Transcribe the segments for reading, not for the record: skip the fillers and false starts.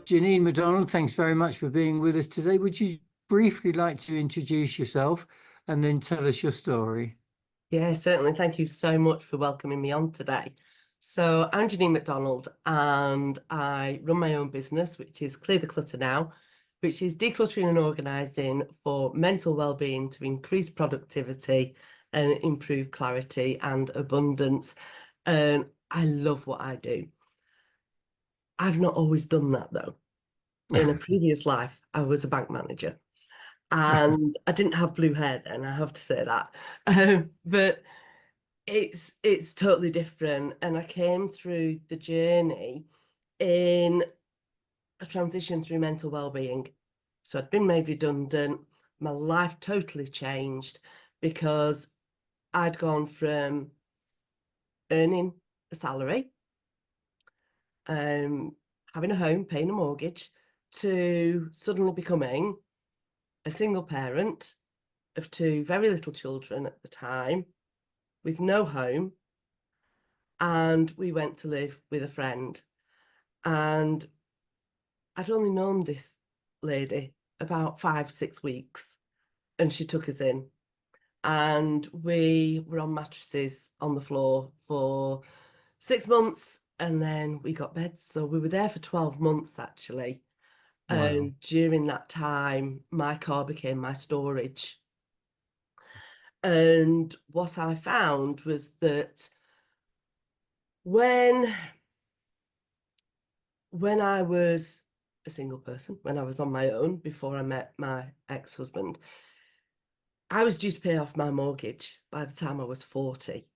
Janine McDonald, thanks very much for being with us today. Would you briefly like to introduce yourself and then tell us your story? Yeah, certainly. Thank you so much for welcoming me on today. So I'm Janine McDonald and I run my own business, which is Clear the Clutter Now, which is decluttering and organising for mental well-being to increase productivity and improve clarity and abundance. And I love what I do. I've not always done that though. In a previous life, I was a bank manager. And I didn't have blue hair then, I have to say that. But it's totally different. And I came through the journey in a transition through mental well-being. So I'd been made redundant. My life totally changed because I'd gone from earning a salary, having a home, paying a mortgage, to suddenly becoming a single parent of two very little children at the time, with no home, and we went to live with a friend. And I'd only known this lady about 5-6 weeks, and she took us in, and we were on mattresses on the floor for 6 months, and then we got beds. So we were there for 12 months actually. Wow. And during that time, my car became my storage. And what I found was that when I was a single person, when I was on my own before I met my ex-husband, I was due to pay off my mortgage by the time I was 40.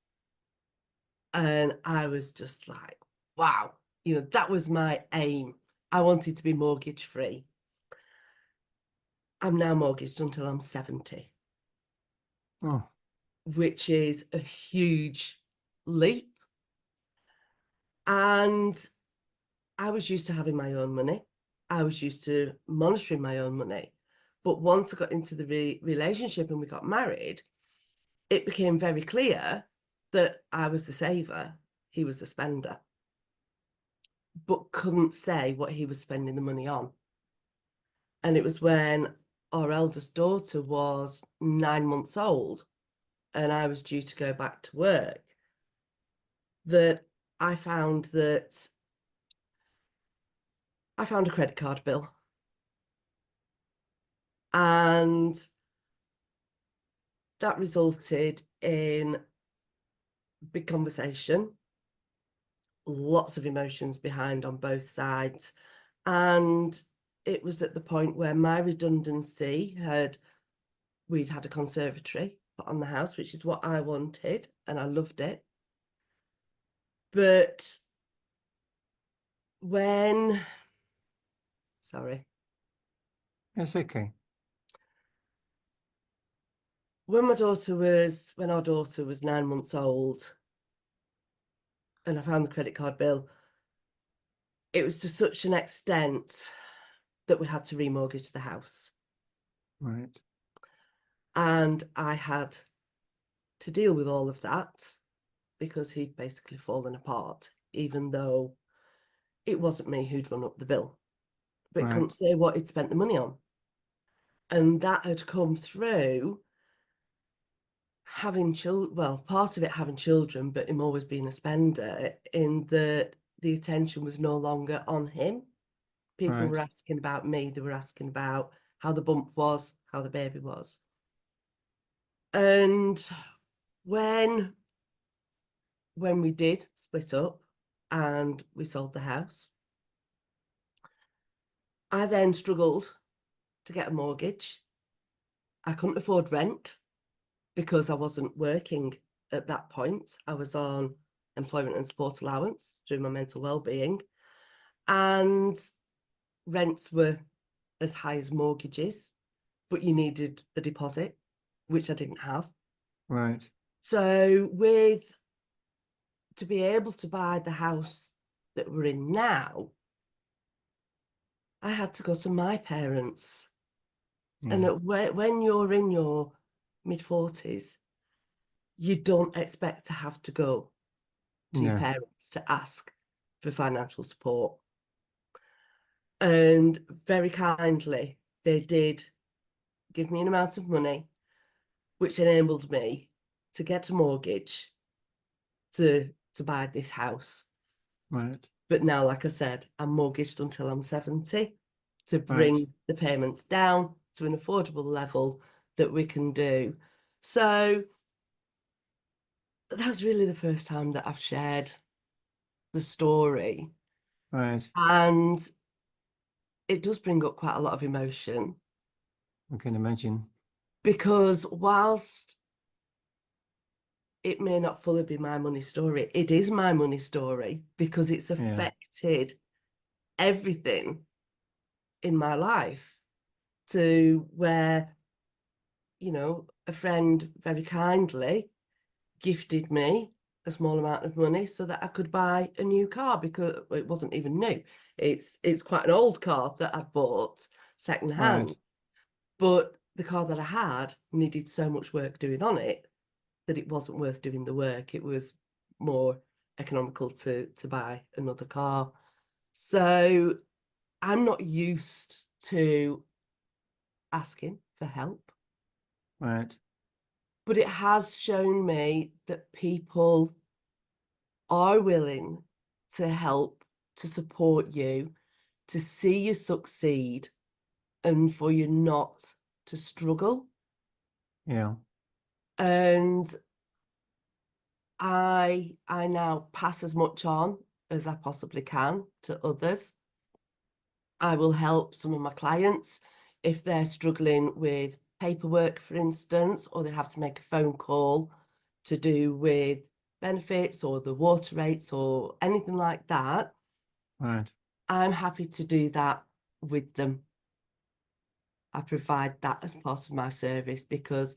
And I was just like, wow, that was my aim. I wanted to be mortgage free. I'm now mortgaged until I'm 70. Oh. Which is a huge leap. And I was used to having my own money. I was used to monitoring my own money. But once I got into the relationship and we got married, it became very clear that I was the saver, he was the spender, but couldn't say what he was spending the money on. And it was when our eldest daughter was 9 months old and I was due to go back to work that I found a credit card bill. And that resulted in big conversation, lots of emotions behind on both sides. And it was at the point where my redundancy we'd had a conservatory put on the house, which is what I wanted, and I loved it. But sorry. That's okay. When our daughter was 9 months old and I found the credit card bill, it was to such an extent that we had to remortgage the house. Right. And I had to deal with all of that because he'd basically fallen apart, even though it wasn't me who'd run up the bill, but Right. couldn't say what he'd spent the money on. And that had come through having children, well, part of it having children, but him always being a spender, in that the attention was no longer on him. People Right. were asking about me, they were asking about how the bump was, how the baby was. And when we did split up and we sold the house, I then struggled to get a mortgage. I couldn't afford rent because I wasn't working at that point. I was on employment and support allowance through my mental well-being, and rents were as high as mortgages, but you needed a deposit, which I didn't have. Right. So to be able to buy the house that we're in now, I had to go to my parents. Yeah. And when you're in your mid-40s, you don't expect to have to go to your No. parents to ask for financial support. And very kindly, they did give me an amount of money, which enabled me to get a mortgage to buy this house. Right. But now, like I said, I'm mortgaged until I'm 70 to Right. bring the payments down to an affordable level that we can do. So that was really the first time that I've shared the story. Right. And it does bring up quite a lot of emotion, I can imagine. because whilst it may not fully be my money story, it is my money story, because it's affected everything in my life, to where, you know, a friend very kindly gifted me a small amount of money so that I could buy a new car, because it wasn't even new. It's quite an old car that I bought second hand. Right. But the car that I had needed so much work doing on it that it wasn't worth doing the work. It was more economical to buy another car. So I'm not used to asking for help, Right. but it has shown me that people are willing to help, to support you, to see you succeed, and for you not to struggle. Yeah. And I now pass as much on as I possibly can to others. I will help some of my clients if they're struggling with paperwork, for instance, or they have to make a phone call to do with benefits or the water rates or anything like that. Right. I'm happy to do that with them. I provide that as part of my service because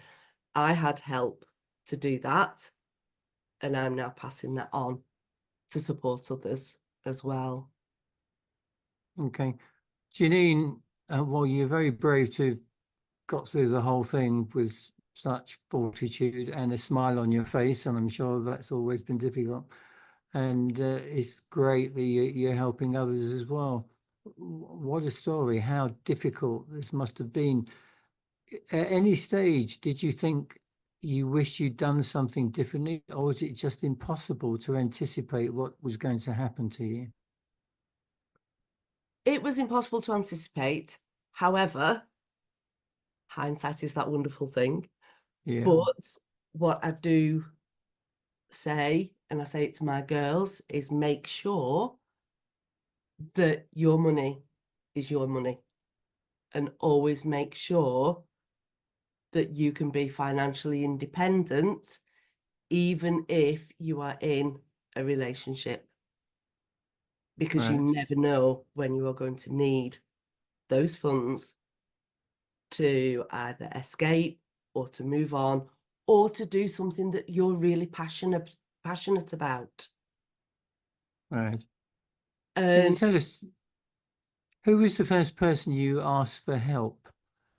I had help to do that, and I'm now passing that on to support others as well. Okay. Janine, well, you're very brave to have got through the whole thing with such fortitude and a smile on your face, and I'm sure that's always been difficult. And it's great that you're helping others as well. What a story! How difficult this must have been. At any stage, did you think you wish you'd done something differently, or was it just impossible to anticipate what was going to happen to you? It was impossible to anticipate. However, hindsight is that wonderful thing. Yeah. But what I do say, and I say it to my girls, is make sure that your money is your money, and always make sure that you can be financially independent, even if you are in a relationship, because you Right. never know when you are going to need those funds to either escape or to move on or to do something that you're really passionate about. Right. Can you And tell us who was the first person you asked for help,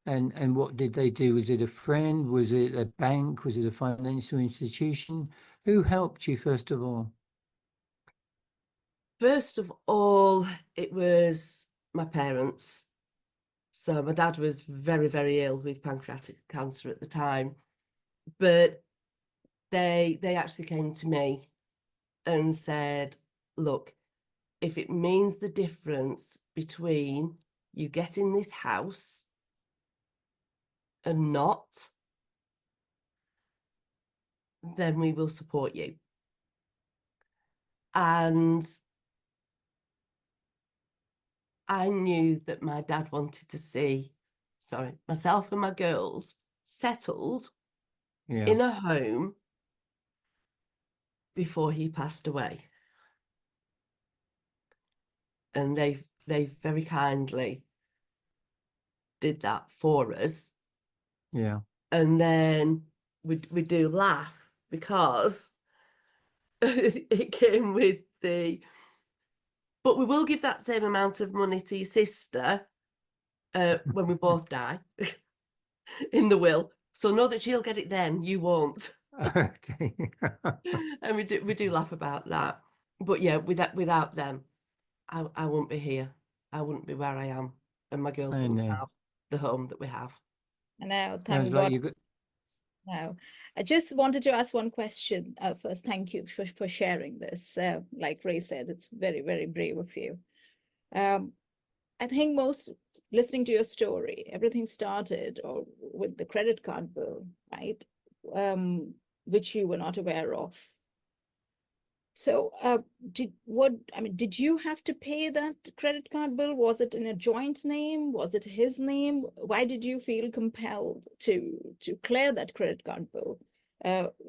and what did they do? Was it a friend? Was it a bank? Was it a financial institution? Who helped you first of all? first of all, it was my parents. So my dad was very, very ill with pancreatic cancer at the time, but they actually came to me and said, look, if it means the difference between you getting this house and not, then we will support you. And I knew that my dad wanted to see, myself and my girls settled Yeah. in a home before he passed away. And they very kindly did that for us. Yeah. And then we do laugh because it came with but we will give that same amount of money to your sister when we both die in the will. So know that she'll get it then, you won't. Okay. And we do laugh about that. But yeah, without them, I won't be here. I wouldn't be where I am, and my girls I wouldn't know. have the home that we have. I know, Sounds thank like God. you got. No, I just wanted to ask one question first. Thank you for sharing this. Like Ray said, it's very, very brave of you. I think most listening to your story, everything started with the credit card bill, right? Which you were not aware of. So did you have to pay that credit card bill? Was it in a joint name? Was it his name? Why did you feel compelled to clear that credit card bill?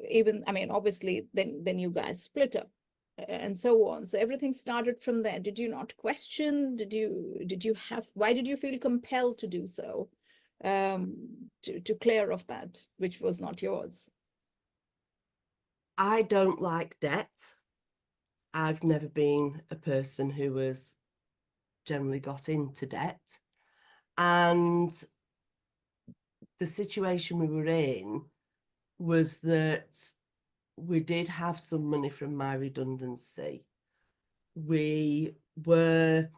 Even, I mean, obviously then you guys split up and so on. So everything started from there. Did you not question? Why did you feel compelled to do so? To clear off that, which was not yours? I don't like debt. I've never been a person who has generally got into debt. And the situation we were in was that we did have some money from my redundancy. We were,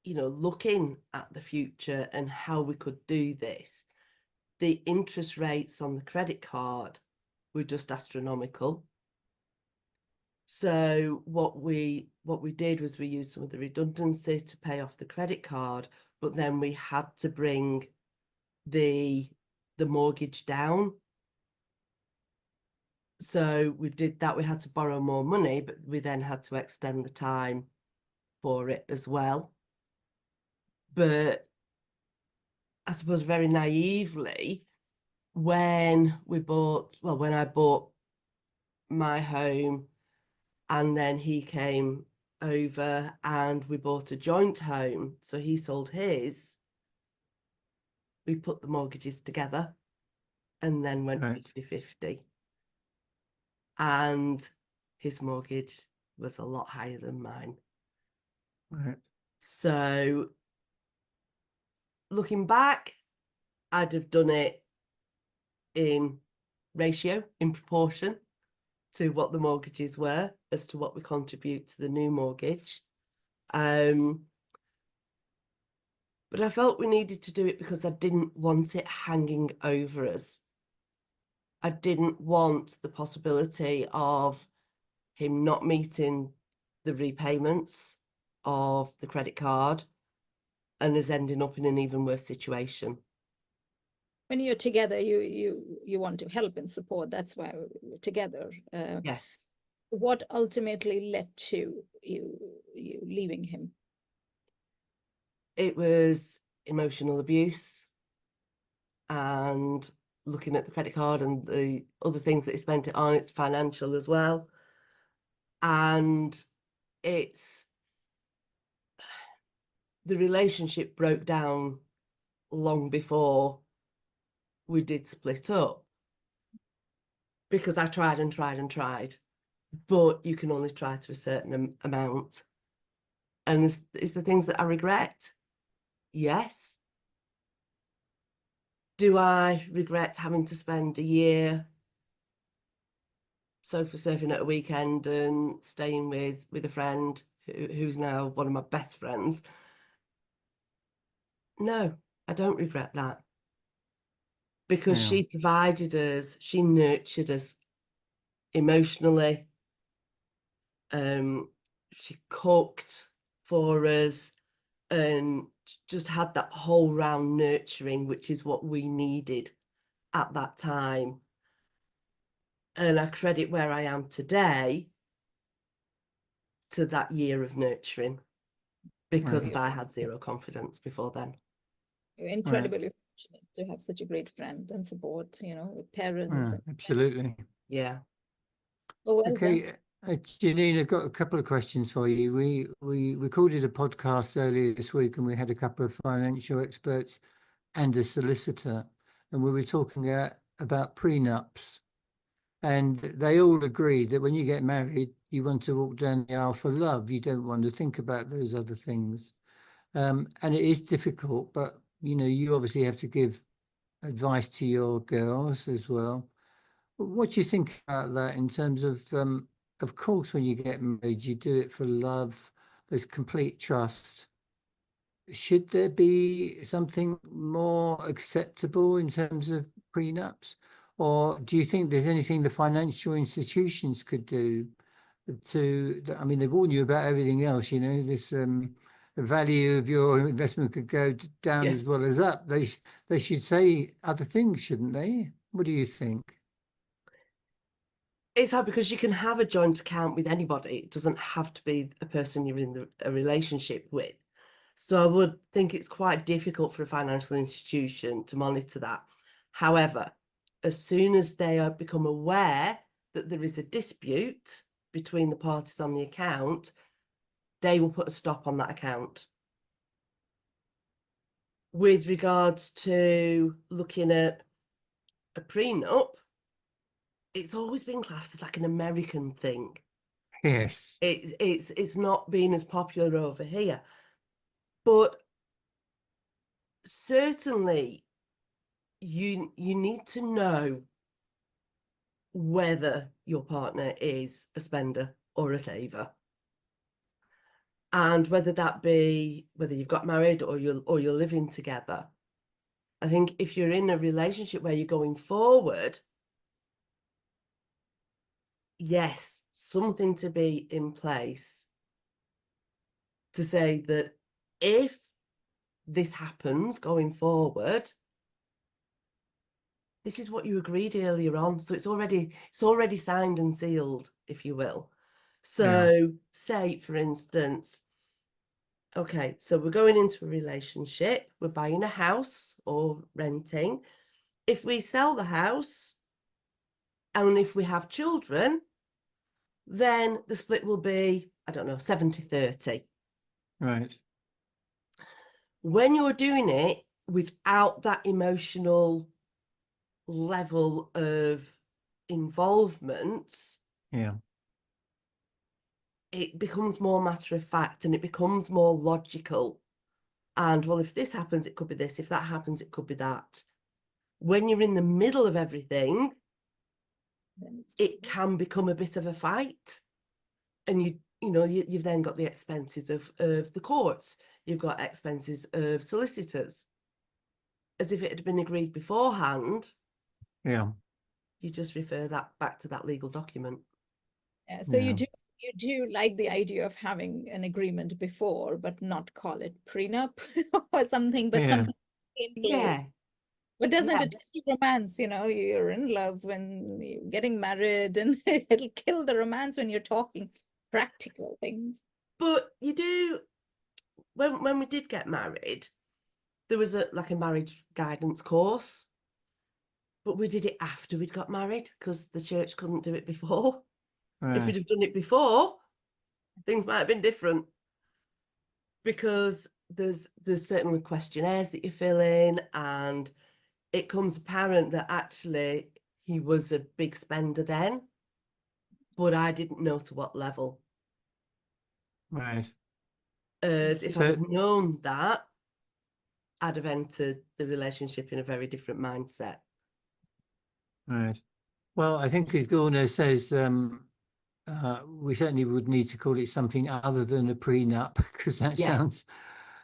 looking at the future and how we could do this. The interest rates on the credit card were just astronomical. So what we did was we used some of the redundancy to pay off the credit card, but then we had to bring the mortgage down. So we did that. We had to borrow more money, but we then had to extend the time for it as well. But I suppose very naively, when I bought my home, and then he came over and we bought a joint home. So he sold his, we put the mortgages together and then went Right. 50-50. And his mortgage was a lot higher than mine. Right. So looking back, I'd have done it in ratio, in proportion to what the mortgages were as to what we contribute to the new mortgage. But I felt we needed to do it because I didn't want it hanging over us. I didn't want the possibility of him not meeting the repayments of the credit card and us ending up in an even worse situation. When you're together, you want to help and support. That's why we're together. Yes. What ultimately led to you leaving him? It was emotional abuse and looking at the credit card and the other things that he spent it on. It's financial as well. And the relationship broke down long before we did split up, because I tried and tried and tried, but you can only try to a certain amount. And it's the things that I regret. Yes. Do I regret having to spend a year sofa surfing at a weekend and staying with a friend who's now one of my best friends? No, I don't regret that, because Yeah. she provided us, she nurtured us emotionally. She cooked for us and just had that whole round nurturing, which is what we needed at that time. And I credit where I am today to that year of nurturing, because Right. I had zero confidence before then. You're incredibly fortunate to have such a great friend and support, with parents. Yeah, absolutely. Yeah. Oh, well done. Okay, Janine, I've got a couple of questions for you. We recorded a podcast earlier this week, and we had a couple of financial experts and a solicitor, and we were talking about prenups, and they all agreed that when you get married, you want to walk down the aisle for love. You don't want to think about those other things, and it is difficult. But you obviously have to give advice to your girls as well. What do you think about that in terms of course, when you get married, you do it for love, there's complete trust. Should there be something more acceptable in terms of prenups? Or do you think there's anything the financial institutions could do I mean, they've warned you about everything else, you know, the value of your investment could go down Yeah. as well as up. They should say other things, shouldn't they? What do you think? It's hard because you can have a joint account with anybody. It doesn't have to be a person you're in a relationship with. So I would think it's quite difficult for a financial institution to monitor that. However, as soon as they become aware that there is a dispute between the parties on the account, they will put a stop on that account. With regards to looking at a prenup, it's always been classed as like an American thing. Yes. It's not been as popular over here. But certainly you need to know whether your partner is a spender or a saver. And whether that be whether you've got married or you're living together. I think if you're in a relationship where you're going forward, yes, something to be in place to say that if this happens going forward, this is what you agreed earlier on. So it's already signed and sealed, if you will. So say, for instance, okay, so we're going into a relationship, we're buying a house or renting. If we sell the house and if we have children, then the split will be, I don't know, 70-30. Right. When you're doing it without that emotional level of involvement, Yeah. it becomes more matter of fact and it becomes more logical. And well, if this happens, it could be this. If that happens, it could be that. When you're in the middle of everything, it can become a bit of a fight. And you've then got the expenses of the courts. You've got expenses of solicitors. As if it had been agreed beforehand. Yeah. You just refer that back to that legal document. Yeah, so Yeah. you do like the idea of having an agreement before, but not call it prenup or something, but Yeah. something in place. Yeah. But doesn't Yeah. it kill romance? You know, you're in love when you're getting married, and it'll kill the romance when you're talking practical things. But you do, when we did get married, there was a marriage guidance course, but we did it after we'd got married because the church couldn't do it before. If we'd Right. have done it before, things might have been different, because there's certainly questionnaires that you fill in, and it comes apparent that actually he was a big spender then, but I didn't know to what level. Right. As if So- I'd have known that, I'd have entered the relationship in a very different mindset. Right. Well, I think as Gorna says, we certainly would need to call it something other than a prenup, because that Yes. sounds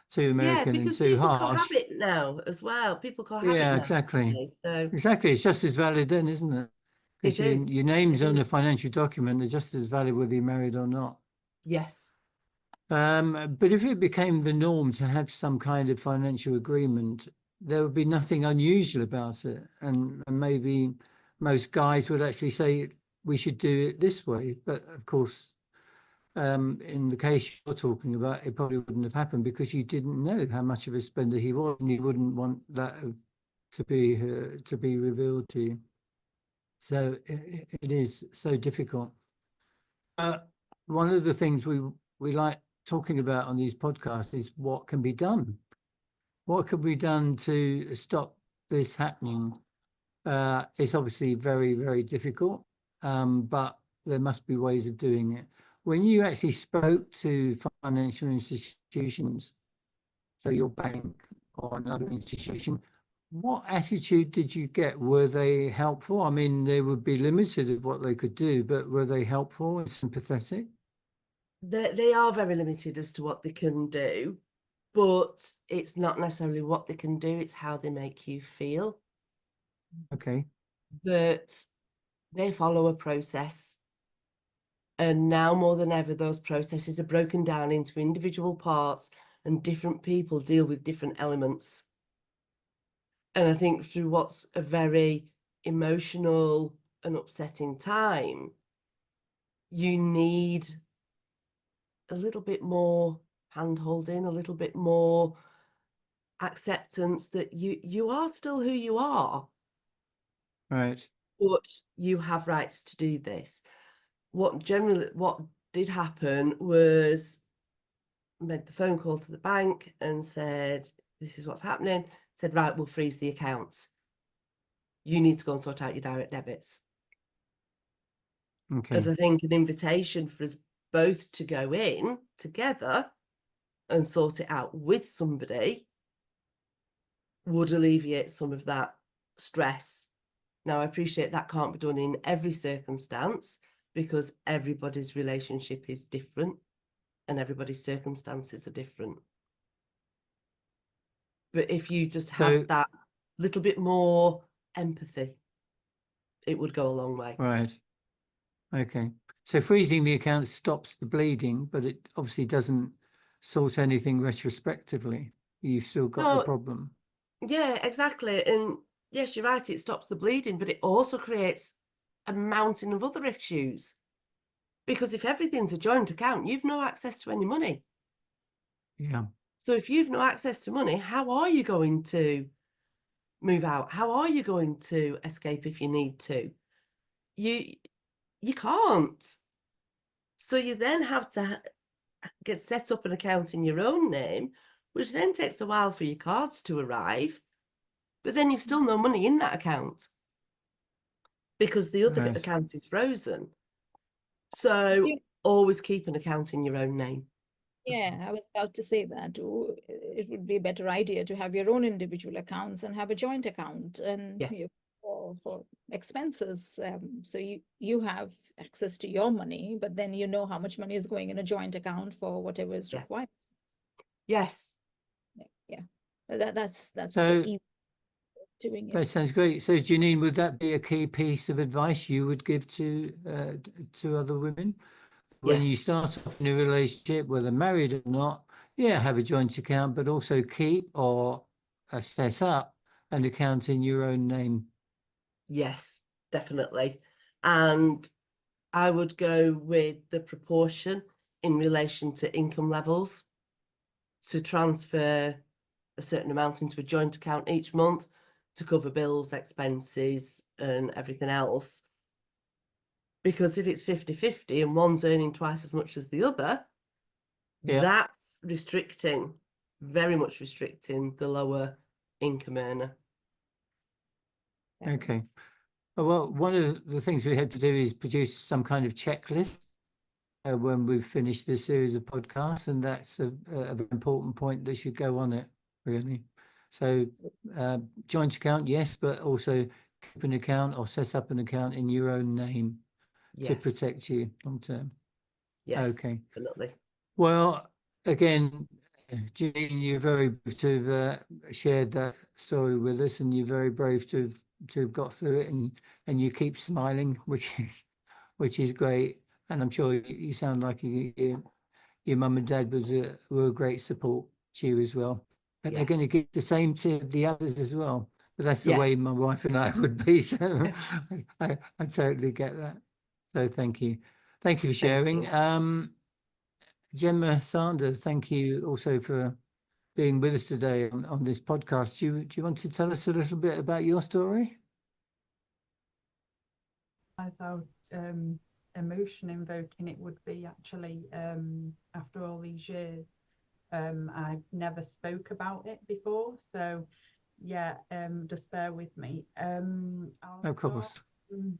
too American and because too people harsh. cohabit now as well. People cohabit Yeah, now. exactly. Okay, so Exactly. It's just as valid then, isn't it? It Because is. your names It on a is. financial document are just as valid whether you're married or not. yes, But if it became the norm to have some kind of financial agreement, there would be nothing unusual about it. And maybe most guys would actually say we should do it this way. But of course, in the case you're talking about, it probably wouldn't have happened because you didn't know how much of a spender he was, and you wouldn't want that to be revealed to you. So it is so difficult. One of the things we like talking about on these podcasts is what can be done. What can be done to stop this happening? It's obviously very, very difficult, but there must be ways of doing it. When you actually spoke to financial institutions, so your bank or another institution, what attitude did you get? Were they helpful? I mean, they would be limited of what they could do, but were they helpful and sympathetic? they are very limited as to what they can do, but it's not necessarily what they can do, it's how they make you feel. Okay. That they follow a process. And now more than ever, those processes are broken down into individual parts, and different people deal with different elements. And I think through what's a very emotional and upsetting time, you need a little bit more hand-holding, a little bit more acceptance that you are still who you are, Right. but you have rights to do this. What did happen was made the phone call to the bank and said, this is what's happening. Said, right, we'll freeze the accounts. You need to go and sort out your direct debits. Okay. As I think an invitation for us both to go in together and sort it out with somebody would alleviate some of that stress. Now, I appreciate that can't be done in every circumstance because everybody's relationship is different and everybody's circumstances are different. But if you just So- had that little bit more empathy, it would go a long way. Right. Okay. So freezing the account stops the bleeding, but it obviously doesn't sort anything retrospectively. You've still got the No. problem. Yeah, exactly. And yes, you're right, it stops the bleeding, but it also creates a mountain of other issues. Because if everything's a joint account, you've no access to any money. Yeah. So if you've no access to money, how are you going to move out? How are you going to escape if you need to? You can't. So you then have to get set up an account in your own name, which then takes a while for your cards to arrive. But then you've still no money in that account because the other Right. account is frozen. So Yeah. always keep an account in your own name. Yeah, I was about to say that. It would be a better idea to have your own individual accounts and have a joint account and Yeah. for expenses. So you have access to your money, but then you know how much money is going in a joint account for whatever is Yeah. required. Yes. Yeah. That's So- the easy way of doing That it. sounds great. So Janine, would that be a key piece of advice you would give to other women? When you Yes. start off in a relationship, whether married or not, yeah, have a joint account, but also keep or set up an account in your own name. Yes, definitely. And I would go with the proportion in relation to income levels to transfer a certain amount into a joint account each month to cover bills, expenses, and everything else. Because if it's 50-50 and one's earning twice as much as the other, Yeah. that's restricting, very much restricting the lower income earner. Okay. Well, one of the things we hope to do is produce some kind of checklist when we've finished this series of podcasts, and that's a very important point that should go on it, really. So joint account, yes, but also keep an account or set up an account in your own name to Yes, protect you long term. yes, Okay. definitely. Well, again, Jean, you're very brave to have shared that story with us, and you're very brave to have got through it, and you keep smiling, which is great. And I'm sure you sound like your mum and dad were a great support to you as well. But they're going to Yes. give the same to the others as well. But that's the way Yes. my wife and I would be. So I totally get that. So thank you. Thank you for sharing. you. Gemma Sander, thank you also for being with us today on this podcast. Do you want to tell us a little bit about your story? I thought emotion invoking it would be actually after all these years. I've never spoke about it before, so yeah, just bear with me. I'll Of course. start,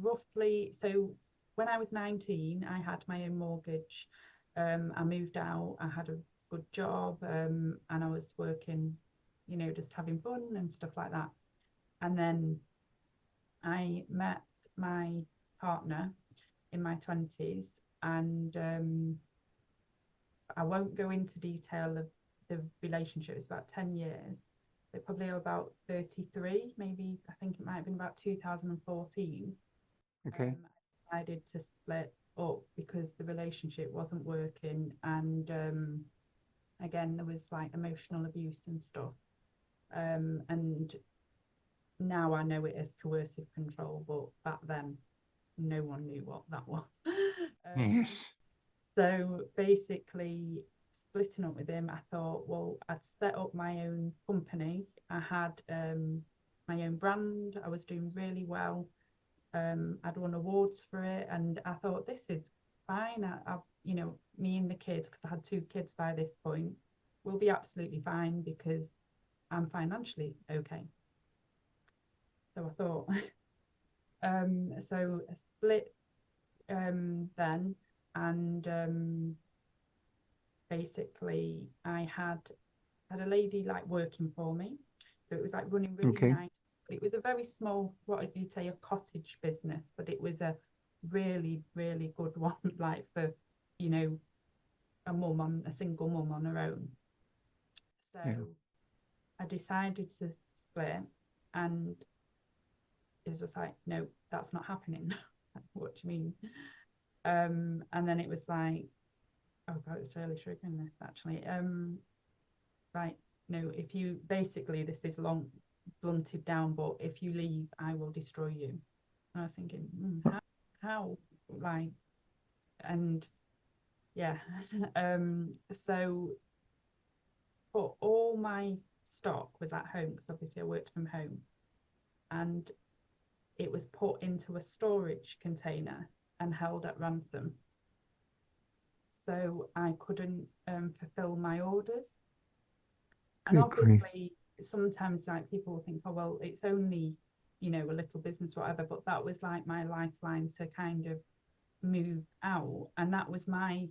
roughly, so when I was 19, I had my own mortgage. I moved out, I had a good job, and I was working, just having fun and stuff like that. And then I met my partner in my 20s, and I won't go into detail of the relationship. It's about 10 years. They probably are about 33, maybe. I think it might have been about 2014. Okay. I decided to split up because the relationship wasn't working, and again, there was like emotional abuse and stuff. And now I know it as coercive control, but back then no one knew what that was. Yes. So basically, splitting up with him, I thought, well, I'd set up my own company. I had my own brand. I was doing really well. I'd won awards for it, and I thought, this is fine. You know, me and the kids, because I had 2 kids by this point, will be absolutely fine because I'm financially okay. So I thought, so I split then, and basically I had a lady like working for me, so it was like running really Okay. nice. But it was a very small, what would you say, a cottage business, but it was a really, really good one, like for, you know, a single mum on her own. So Yeah. I decided to split, and it was just like, no, that's not happening. What do you mean? And then it was like, oh God, it's really triggering this actually. Like, no, if you basically, this is long blunted down, but if you leave, I will destroy you. And I was thinking, how, like, and yeah, so, but all my stock was at home because obviously I worked from home, and it was put into a storage container and held at ransom. So I couldn't fulfill my orders. And Good grief. obviously, sometimes like people will think, oh, well, it's only, you know, a little business, whatever. But that was like my lifeline to kind of move out. And that was my,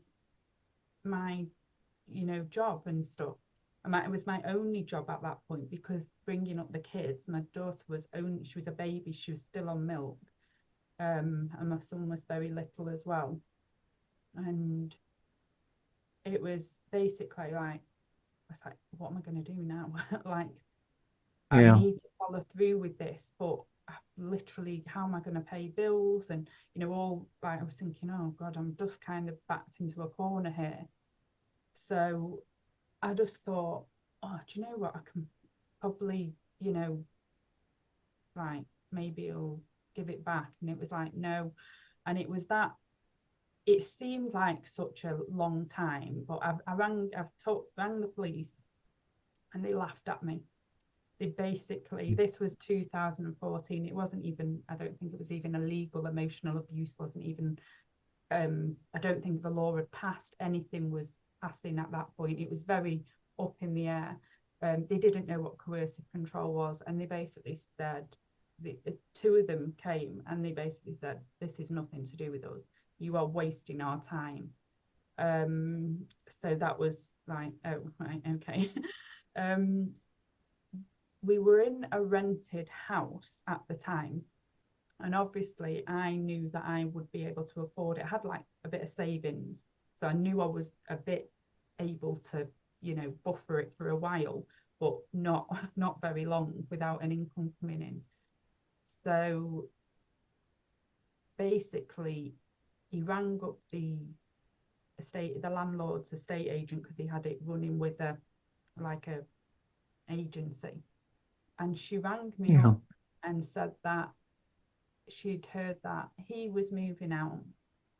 you know, job and stuff. And it was my only job at that point, because bringing up the kids, my daughter was only, she was a baby, she was still on milk. And my son was very little as well. And it was basically like, I was like, what am I going to do now? Like, I Yeah. need to follow through with this, but literally, how am I going to pay bills? And, you know, all like, I was thinking, oh God, I'm just kind of backed into a corner here. So I just thought, oh, do you know what? I can probably, you know, like maybe I'll give it back. And it was like, no. And it was that, it seemed like such a long time, but I've rang the police, and they laughed at me. They basically, this was 2014. It wasn't even, I don't think it was even illegal. Emotional abuse wasn't even, I don't think the law had passed. Anything was passing at that point. It was very up in the air. They didn't know what coercive control was, and they basically said, the 2 of them came, and they basically said, this is nothing to do with us. You are wasting our time. So that was like, oh, right, okay. We were in a rented house at the time, and obviously I knew that I would be able to afford it. I had like a bit of savings, so I knew I was a bit able to, you know, buffer it for a while, but not very long without an income coming in. So basically, he rang up the landlord's estate agent, because he had it running with a agency, and she rang me Yeah. up and said that she'd heard that he was moving out,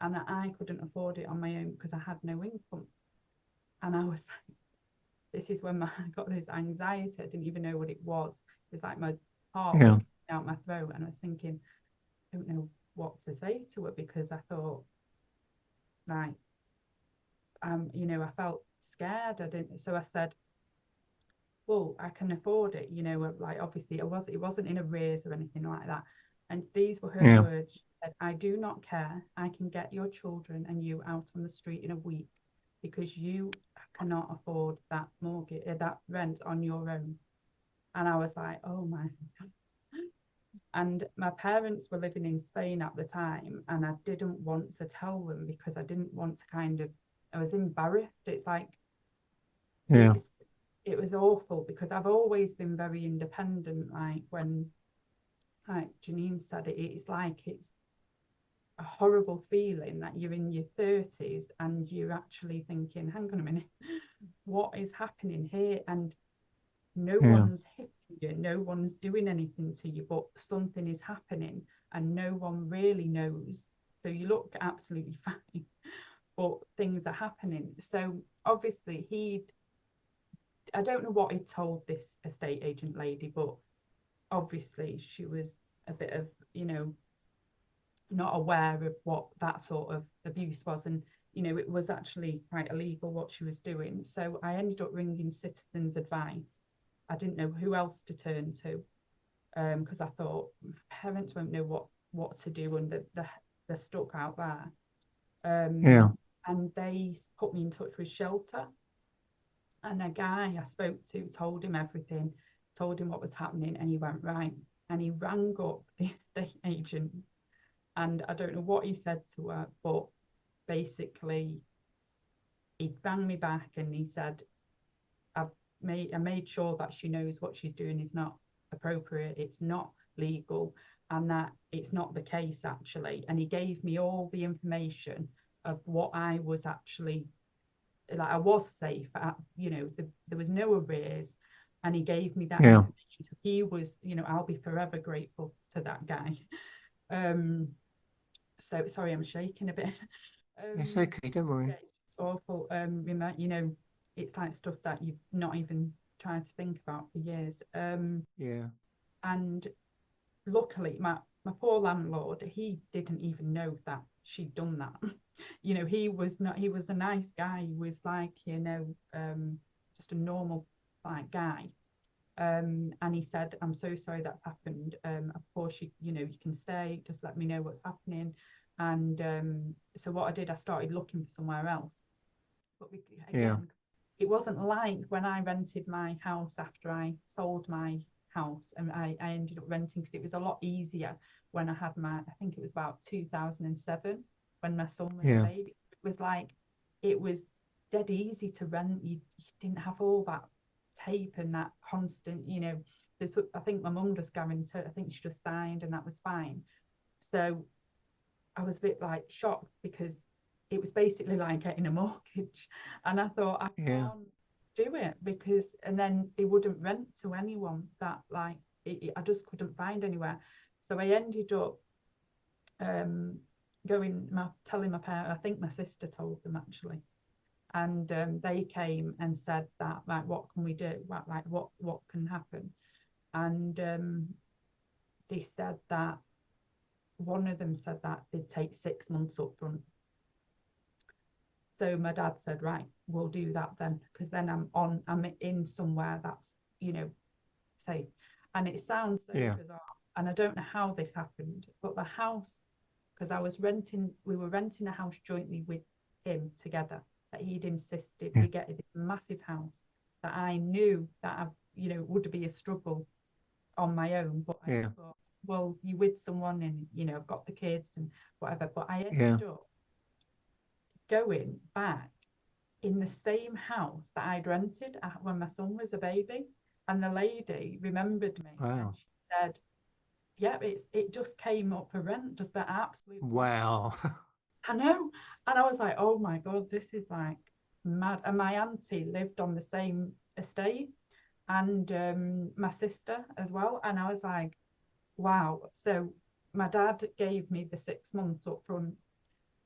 and that I couldn't afford it on my own because I had no income. And I was like, this is when I got this anxiety. I didn't even know what it was. It was like my heart was out my throat, and I was thinking, I don't know what to say to her, because I thought, like, you know, I felt scared. I didn't. So I said, well, I can afford it, you know, like obviously it wasn't in arrears or anything like that. And these were her words. She said, I do not care. I can get your children and you out on the street in a week, because you cannot afford that mortgage, that rent on your own. And I was like, oh my God. And my parents were living in Spain at the time, and I didn't want to tell them because I didn't want to I was embarrassed. It's like, Yeah. it was awful because I've always been very independent. Like when, like Janine said, it's like it's a horrible feeling that you're in your 30s and you're actually thinking, hang on a minute, what is happening here? And no Yeah. one's hitting you, no one's doing anything to you, but something is happening and no one really knows. So you look absolutely fine, but things are happening. So obviously I don't know what he told this estate agent lady, but obviously she was a bit of, not aware of what that sort of abuse was. And, it was actually quite illegal what she was doing. So I ended up ringing Citizens Advice. I didn't know who else to turn to, because I thought parents won't know what to do, and they're stuck out there. Yeah. And they put me in touch with Shelter, and a guy I spoke to told him everything, told him what was happening, and he went, right. And he rang up the estate agent, and I don't know what he said to her, but basically he rang me back and he said, I made sure that she knows what she's doing is not appropriate, it's not legal, and that it's not the case actually. And he gave me all the information of what I was actually, like I was safe at, there was no arrears, and he gave me that Yeah. information. So he was, I'll be forever grateful to that guy. So sorry, I'm shaking a bit. It's okay, don't Yeah, worry. it's awful. It's like stuff that you've not even tried to think about for years. Yeah. And luckily, my poor landlord, he didn't even know that she'd done that. He was not. He was a nice guy. He was like, just a normal like guy. And he said, I'm so sorry that's happened. Of course, you can stay, just let me know what's happening. And so what I did, I started looking for somewhere else. But again, it wasn't like when I rented my house after I sold my house, and I ended up renting, because it was a lot easier when I had I think it was about 2007 when my son was a baby. It was dead easy to rent. You didn't have all that tape and that constant, I think my mum just guaranteed, I think she just signed and that was fine. So I was a bit like shocked, because it was basically like getting a mortgage, and I thought I can't do it, because, and then they wouldn't rent to anyone that I just couldn't find anywhere. So I ended up telling my parents. I think my sister told them actually, and they came and said that, like, what can we do, what can happen. And they said that one of them said that they'd take 6 months up front. So my dad said, right, we'll do that then, because then I'm in somewhere that's, safe. And it sounds so bizarre, and I don't know how this happened, but the house, because we were renting a house jointly with him together, that he'd insisted we get this massive house, that I knew that would be a struggle on my own, but I thought, well, you're with someone, and I've got the kids and whatever. But I ended up going back in the same house that I'd rented when my son was a baby, and the lady remembered me. Wow. And she said, yeah, it just came up for rent, just for absolute. Wow. I know. And I was like, oh my God, this is like mad. And my auntie lived on the same estate, and my sister as well. And I was like, wow. So my dad gave me the 6 months up front,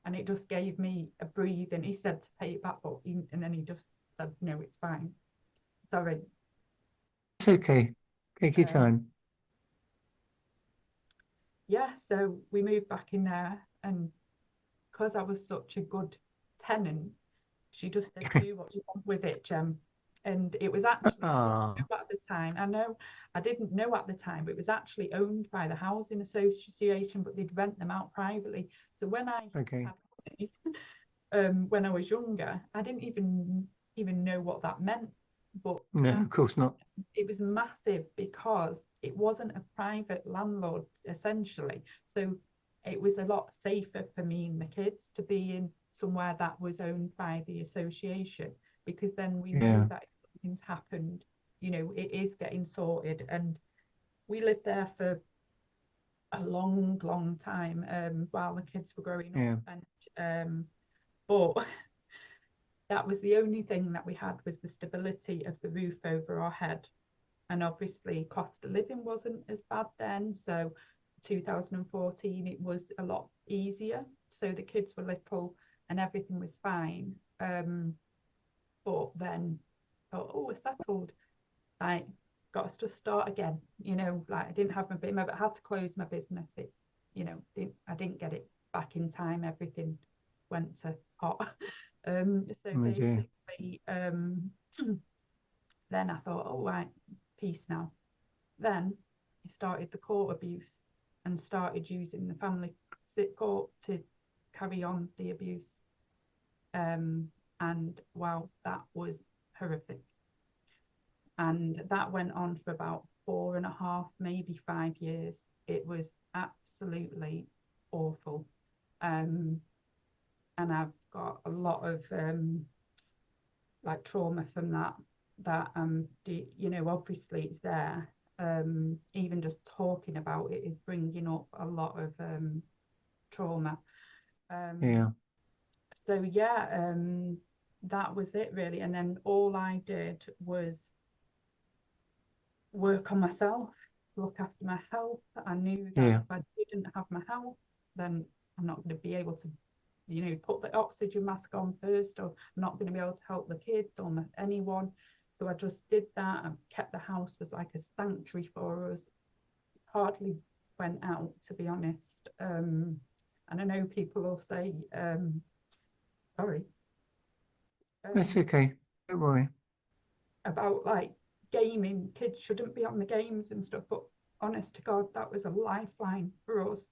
and it just gave me a breathe. And he said to pay it back, and then he just said, no, it's fine. Sorry. It's okay. Take your time. Yeah, so we moved back in there, and because I was such a good tenant, she just said, do what you want with it, Jem. And it was actually, I didn't know at the time, I didn't know at the time, but it was actually owned by the housing association, but they'd rent them out privately. So when I had money, when I was younger, I didn't even know what that meant. But no, of course not. it was massive, because it wasn't a private landlord essentially. So it was a lot safer for me and the kids to be in somewhere that was owned by the association, because then we know that if something's happened, you know, it is getting sorted. And we lived there for a long time while the kids were growing up. And but that was the only thing that we had, was the stability of the roof over our head. And obviously cost of living wasn't as bad then, so 2014 it was a lot easier, so the kids were little and everything was fine. But then thought, oh, we're settled, like, got to start again, you know, like I didn't have I had to close my business. It, you know, I didn't get it back in time, everything went to pot. So basically then I thought, oh right, peace now. Then I started the court abuse and started using the family court to carry on the abuse. And wow, that was horrific. And that went on for about 4.5, maybe 5 years. It was absolutely awful. And I've got a lot of like trauma from that you know, obviously it's there. Even just talking about it is bringing up a lot of trauma. So yeah, that was it really. And then all I did was work on myself, look after my health. I knew that if I didn't have my health, then I'm not going to be able to, you know, put the oxygen mask on first, or I'm not going to be able to help the kids or anyone. So I just did that and kept the house, was like a sanctuary for us. Hardly went out, to be honest. And I know people will say, sorry. That's okay, don't worry. About like gaming, kids shouldn't be on the games and stuff, but honest to God, that was a lifeline for us.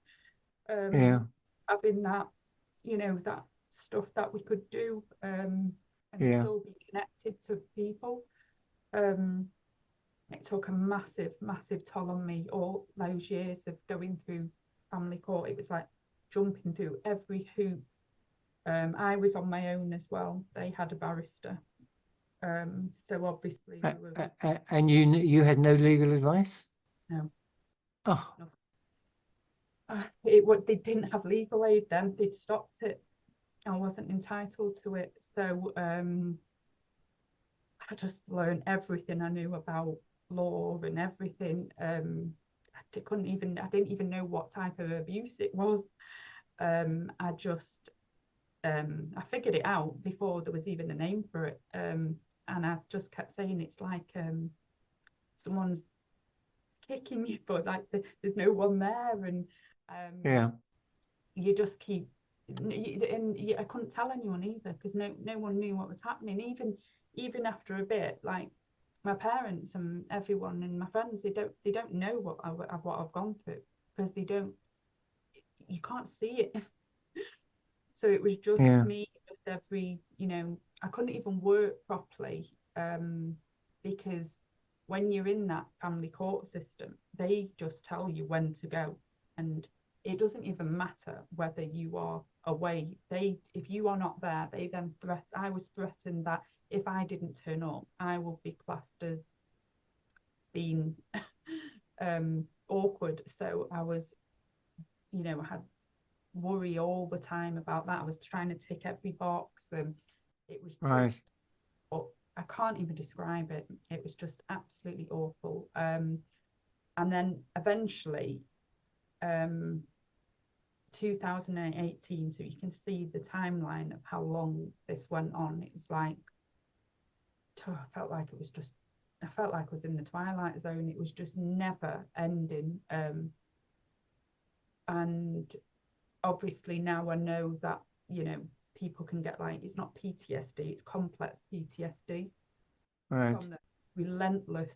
Having that, you know, that stuff that we could do and still be connected to people. It took a massive toll on me, all those years of going through family court. It was like jumping through every hoop. I was on my own as well. They had a barrister. So obviously we were... And you had no legal advice? No. Oh. No. They didn't have legal aid then. They'd stopped it. I wasn't entitled to it. So I just learned everything I knew about law and everything. I didn't even know what type of abuse it was. I just I figured it out before there was even a name for it. And I just kept saying it's like someone's kicking you, but like there's no one there. And you just keep, I couldn't tell anyone either, because no one knew what was happening. Even after a bit, like my parents and everyone and my friends, they don't know what I've gone through, because you can't see it. So it was just me, just every, you know, I couldn't even work properly, because when you're in that family court system, they just tell you when to go, and it doesn't even matter whether you are away. If you are not there, they then I was threatened that if I didn't turn up, I would be classed as being awkward. So I was, you know, I had worry all the time about that. I was trying to tick every box, and it was just, but I can't even describe it. It was just absolutely awful. And then eventually 2018, so you can see the timeline of how long this went on. It was like, I felt like I was in the twilight zone. It was just never ending. And obviously now I know that, you know, people can get, like, it's not PTSD, it's complex PTSD from the relentless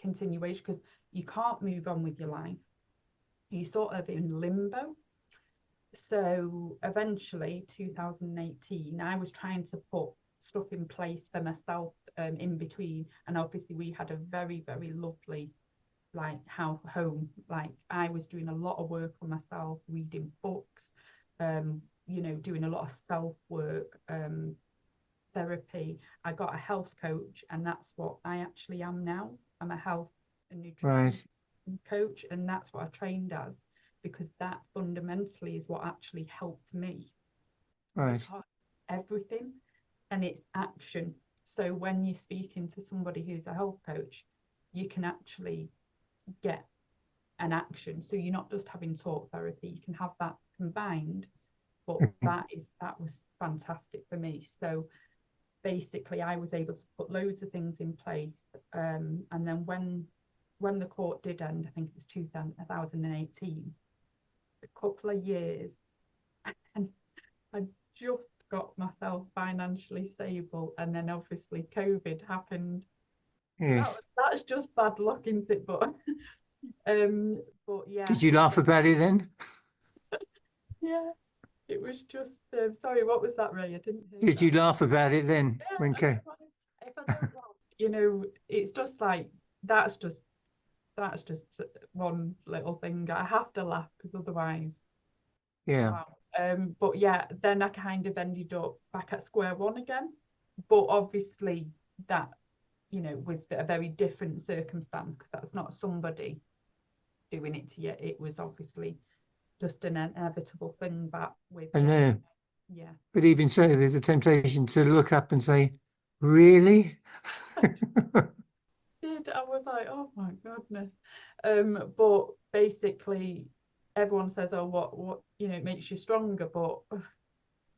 continuation, because you can't move on with your life. You sort of in limbo. So eventually 2018, I was trying to put stuff in place for myself in between, and obviously we had a very lovely like how home, like I was doing a lot of work on myself, reading books, you know, doing a lot of self work, therapy. I got a health coach, and that's what I actually am now. I'm a health and nutrition Right. coach, and that's what I trained as, because that fundamentally is what actually helped me. Right. Because everything, and it's action. So when you're speaking to somebody who's a health coach, you can actually get an action. So you're not just having talk therapy, you can have that combined. But that was fantastic for me. So basically I was able to put loads of things in place, and then when the court did end, I think it was 2018, a couple of years, and I just got myself financially stable, and then obviously COVID happened. Yes. That's just bad luck, isn't it? But yeah. Did you laugh about it then? Yeah, it was just sorry, what was that, Ray? I didn't hear Did that. you laugh about it then? Yeah, When that's fine. If I don't laugh, you know, it's just like that's just one little thing. I have to laugh because otherwise, yeah. wow. But yeah, then I kind of ended up back at square one again. But obviously that, you know, was a very different circumstance, because that's not somebody doing it to you. It was obviously just an inevitable thing back with. I know. Yeah. But even so, there's a temptation to look up and say, really? I was like, oh my goodness. But basically everyone says, oh, what you know, it makes you stronger, but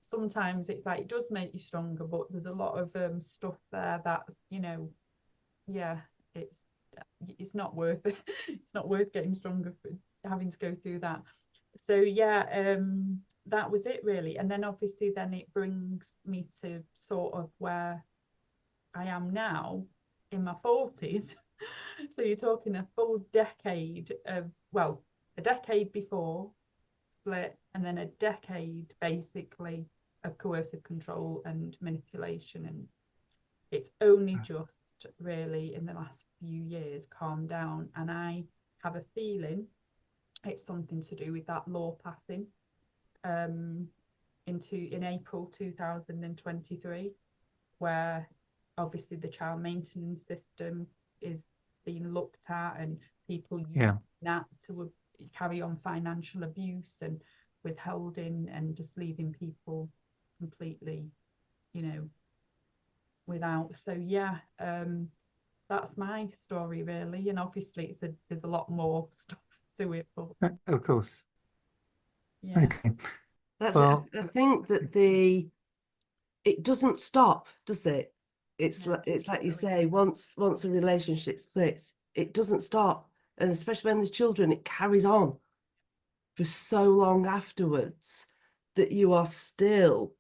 sometimes it's like it does make you stronger, but there's a lot of stuff there that, you know, yeah, it's not worth it. It's not worth getting stronger for having to go through that. So yeah, that was it really. And then obviously then it brings me to sort of where I am now in my 40s. So you're talking a full decade of, well, a decade before split, and then a decade basically of coercive control and manipulation. And it's only just really in the last few years calmed down. And I have a feeling it's something to do with that law passing in April 2023, where obviously the child maintenance system is being looked at, and people use that to carry on financial abuse and withholding, and just leaving people completely, you know, without. So yeah, that's my story really, and obviously there's a lot more stuff to it, but Of course. yeah. Okay. That's Well, it. I think that it doesn't stop, does it? It's No, like you really say, once a relationship splits, it doesn't stop, and especially when there's children, it carries on for so long afterwards that you are still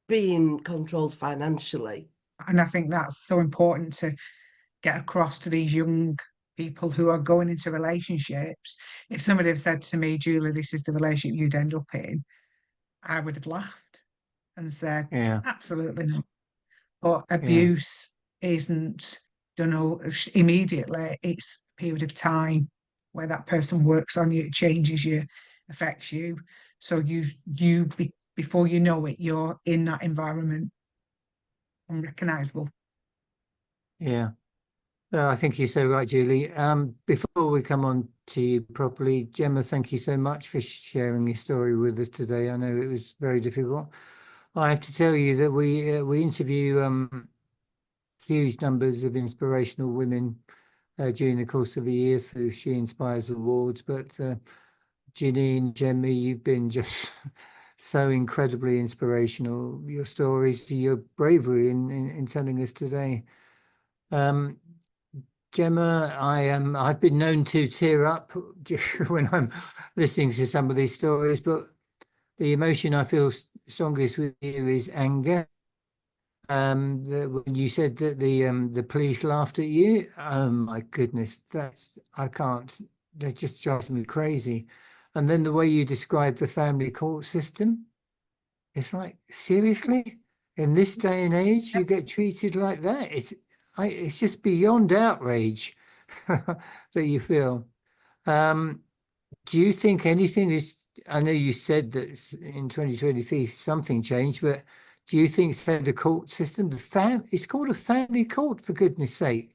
being controlled financially. And I think that's so important to get across to these young people who are going into relationships. If somebody had said to me, Julie, this is the relationship you'd end up in, I would have laughed and said, yeah. absolutely not. But abuse isn't done immediately. It's a period of time where that person works on you, it changes you, affects you. So before you know it, you're in that environment, unrecognizable. Yeah. I think you're so right, Julie. Before we come on to you properly, Gemma, thank you so much for sharing your story with us today. I know it was very difficult. I have to tell you that we interview huge numbers of inspirational women during the course of a year through She Inspires Awards, but Janine, Gemma, you've been just so incredibly inspirational. Your stories, your bravery in telling us today. Gemma, I've been known to tear up when I'm listening to some of these stories, but the emotion I feel strongest with you is anger. When you said that the police laughed at you, oh my goodness, that just drives me crazy. And then the way you describe the family court system, it's like, seriously? In this day and age, you get treated like that? It's just beyond outrage. that you feel. Do you think anything is, I know you said that in 2023 something changed, but do you think, say, the court system, it's called a family court, for goodness sake.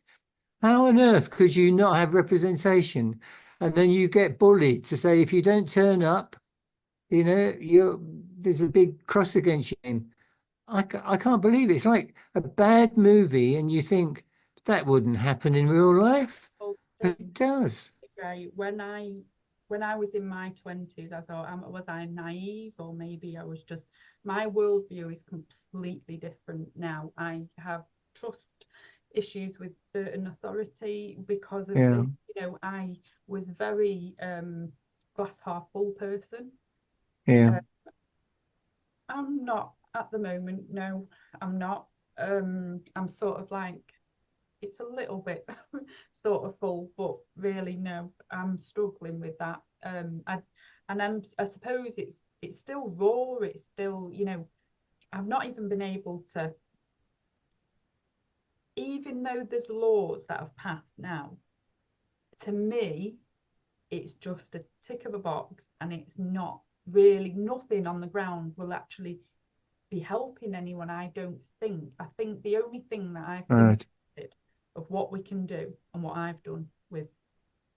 How on earth could you not have representation? And then you get bullied to say, if you don't turn up, you know, there's a big cross against you. I can't believe it. It's like a bad movie, and you think that wouldn't happen in real life, Well, but it does. right, when I was in my 20s, I thought, was I naive, or maybe I was just, my worldview is completely different now. I have trust issues with certain authority because of Yeah. this. You know, I was very glass half full person. Yeah. I'm not at the moment. No, I'm not. I'm sort of like, it's a little bit sort of full, but really no, I'm struggling with that. I suppose it's still raw. It's still, you know, I've not even been able to, even though there's laws that have passed now, to me, it's just a tick of a box, and it's not really, nothing on the ground will actually be helping anyone. I don't think. I think the only thing that I've Right. of what we can do and what I've done with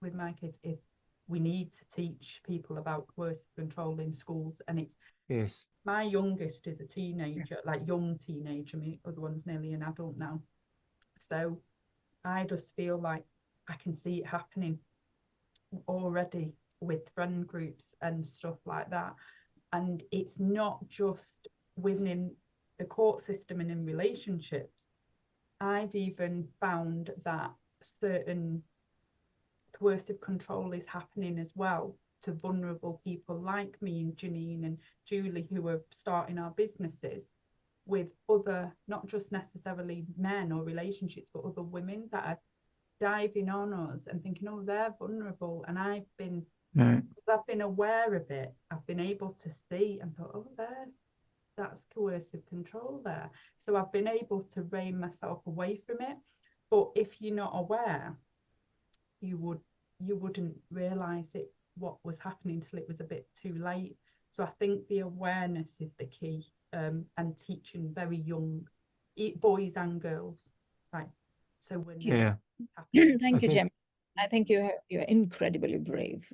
my kids is we need to teach people about coercive control in schools. And it's, Yes. my youngest is a teenager, like young teenager. My other one's nearly an adult now. So I just feel like I can see it happening already with friend groups and stuff like that. And it's not just within the court system and in relationships. I've even found that certain coercive control is happening as well to vulnerable people like me and Janine and Julie, who are starting our businesses, with other, not just necessarily men or relationships, but other women that are diving on us and thinking, oh, they're vulnerable. And I've been aware of it. I've been able to see and thought, oh, that's coercive control there. So I've been able to rein myself away from it. But if you're not aware, you wouldn't realize it, what was happening, till it was a bit too late. So I think the awareness is the key, and teaching very young boys and girls, like, so when Yeah. Thank you, think- Jem. I think you're incredibly brave,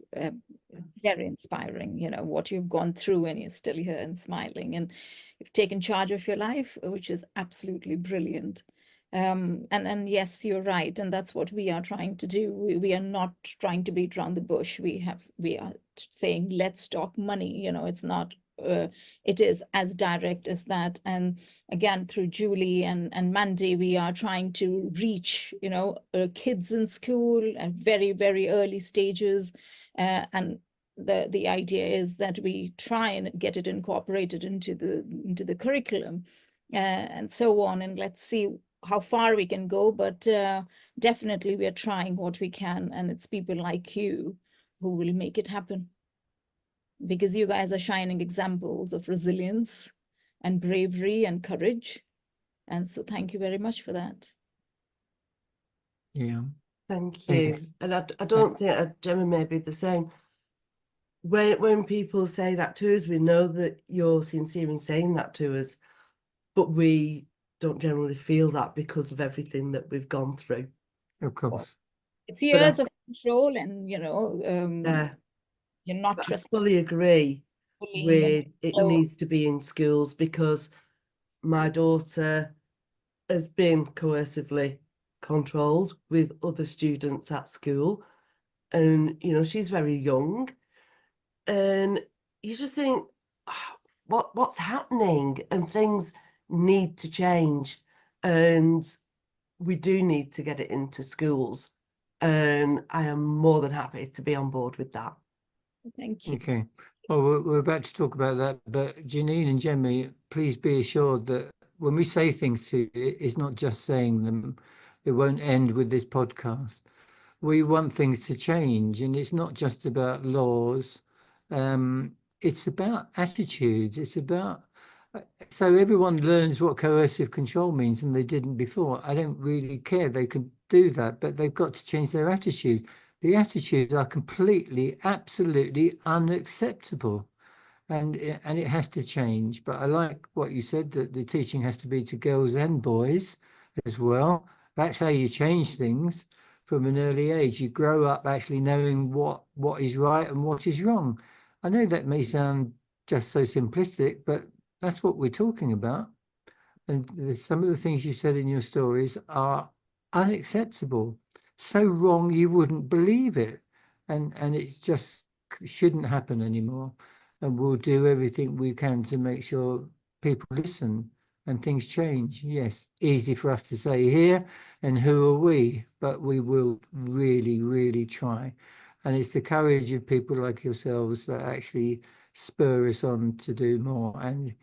very inspiring, you know, what you've gone through, and you're still here and smiling, and you've taken charge of your life, which is absolutely brilliant. And yes, you're right, and that's what we are trying to do. We are not trying to beat around the bush. We are saying, let's talk money. You know, it's not. It is as direct as that. And again, through Julie and Mandy, we are trying to reach, you know, kids in school at very, very early stages, and the idea is that we try and get it incorporated into the curriculum, and so on. And let's see how far we can go, but definitely we are trying what we can, and it's people like you who will make it happen, because you guys are shining examples of resilience and bravery and courage. And so thank you very much for that. Yeah. Thank Thank you. And I don't think Gemma may be the same. When people say that to us, we know that you're sincere in saying that to us, but we don't generally feel that because of everything that we've gone through. Of course. It's years of control, and you know, Yeah, you're not but I trusting fully agree with it so- needs to be in schools, because my daughter has been coercively controlled with other students at school, and you know, she's very young, and you just think, "Ah, what's happening?" And things need to change, and we do need to get it into schools, and I am more than happy to be on board with that. Thank you. Okay. Well, we're about to talk about that, but Janine and Jemmy, please be assured that when we say things to you, it's not just saying them. It won't end with this podcast. We want things to change, and it's not just about laws. It's about attitudes. It's about so everyone learns what coercive control means, and they didn't before. I don't really care. They could do that, but they've got to change their attitude. The attitudes are completely, absolutely unacceptable. And it has to change. But I like what you said, that the teaching has to be to girls and boys as well. That's how you change things from an early age. You grow up actually knowing what is right and what is wrong. I know that may sound just so simplistic, but that's what we're talking about. And some of the things you said in your stories are unacceptable. So wrong you wouldn't believe it. And it just shouldn't happen anymore. And we'll do everything we can to make sure people listen and things change. Yes, easy for us to say here, and who are we? But we will really, really try. And it's the courage of people like yourselves that actually spur us on to do more. And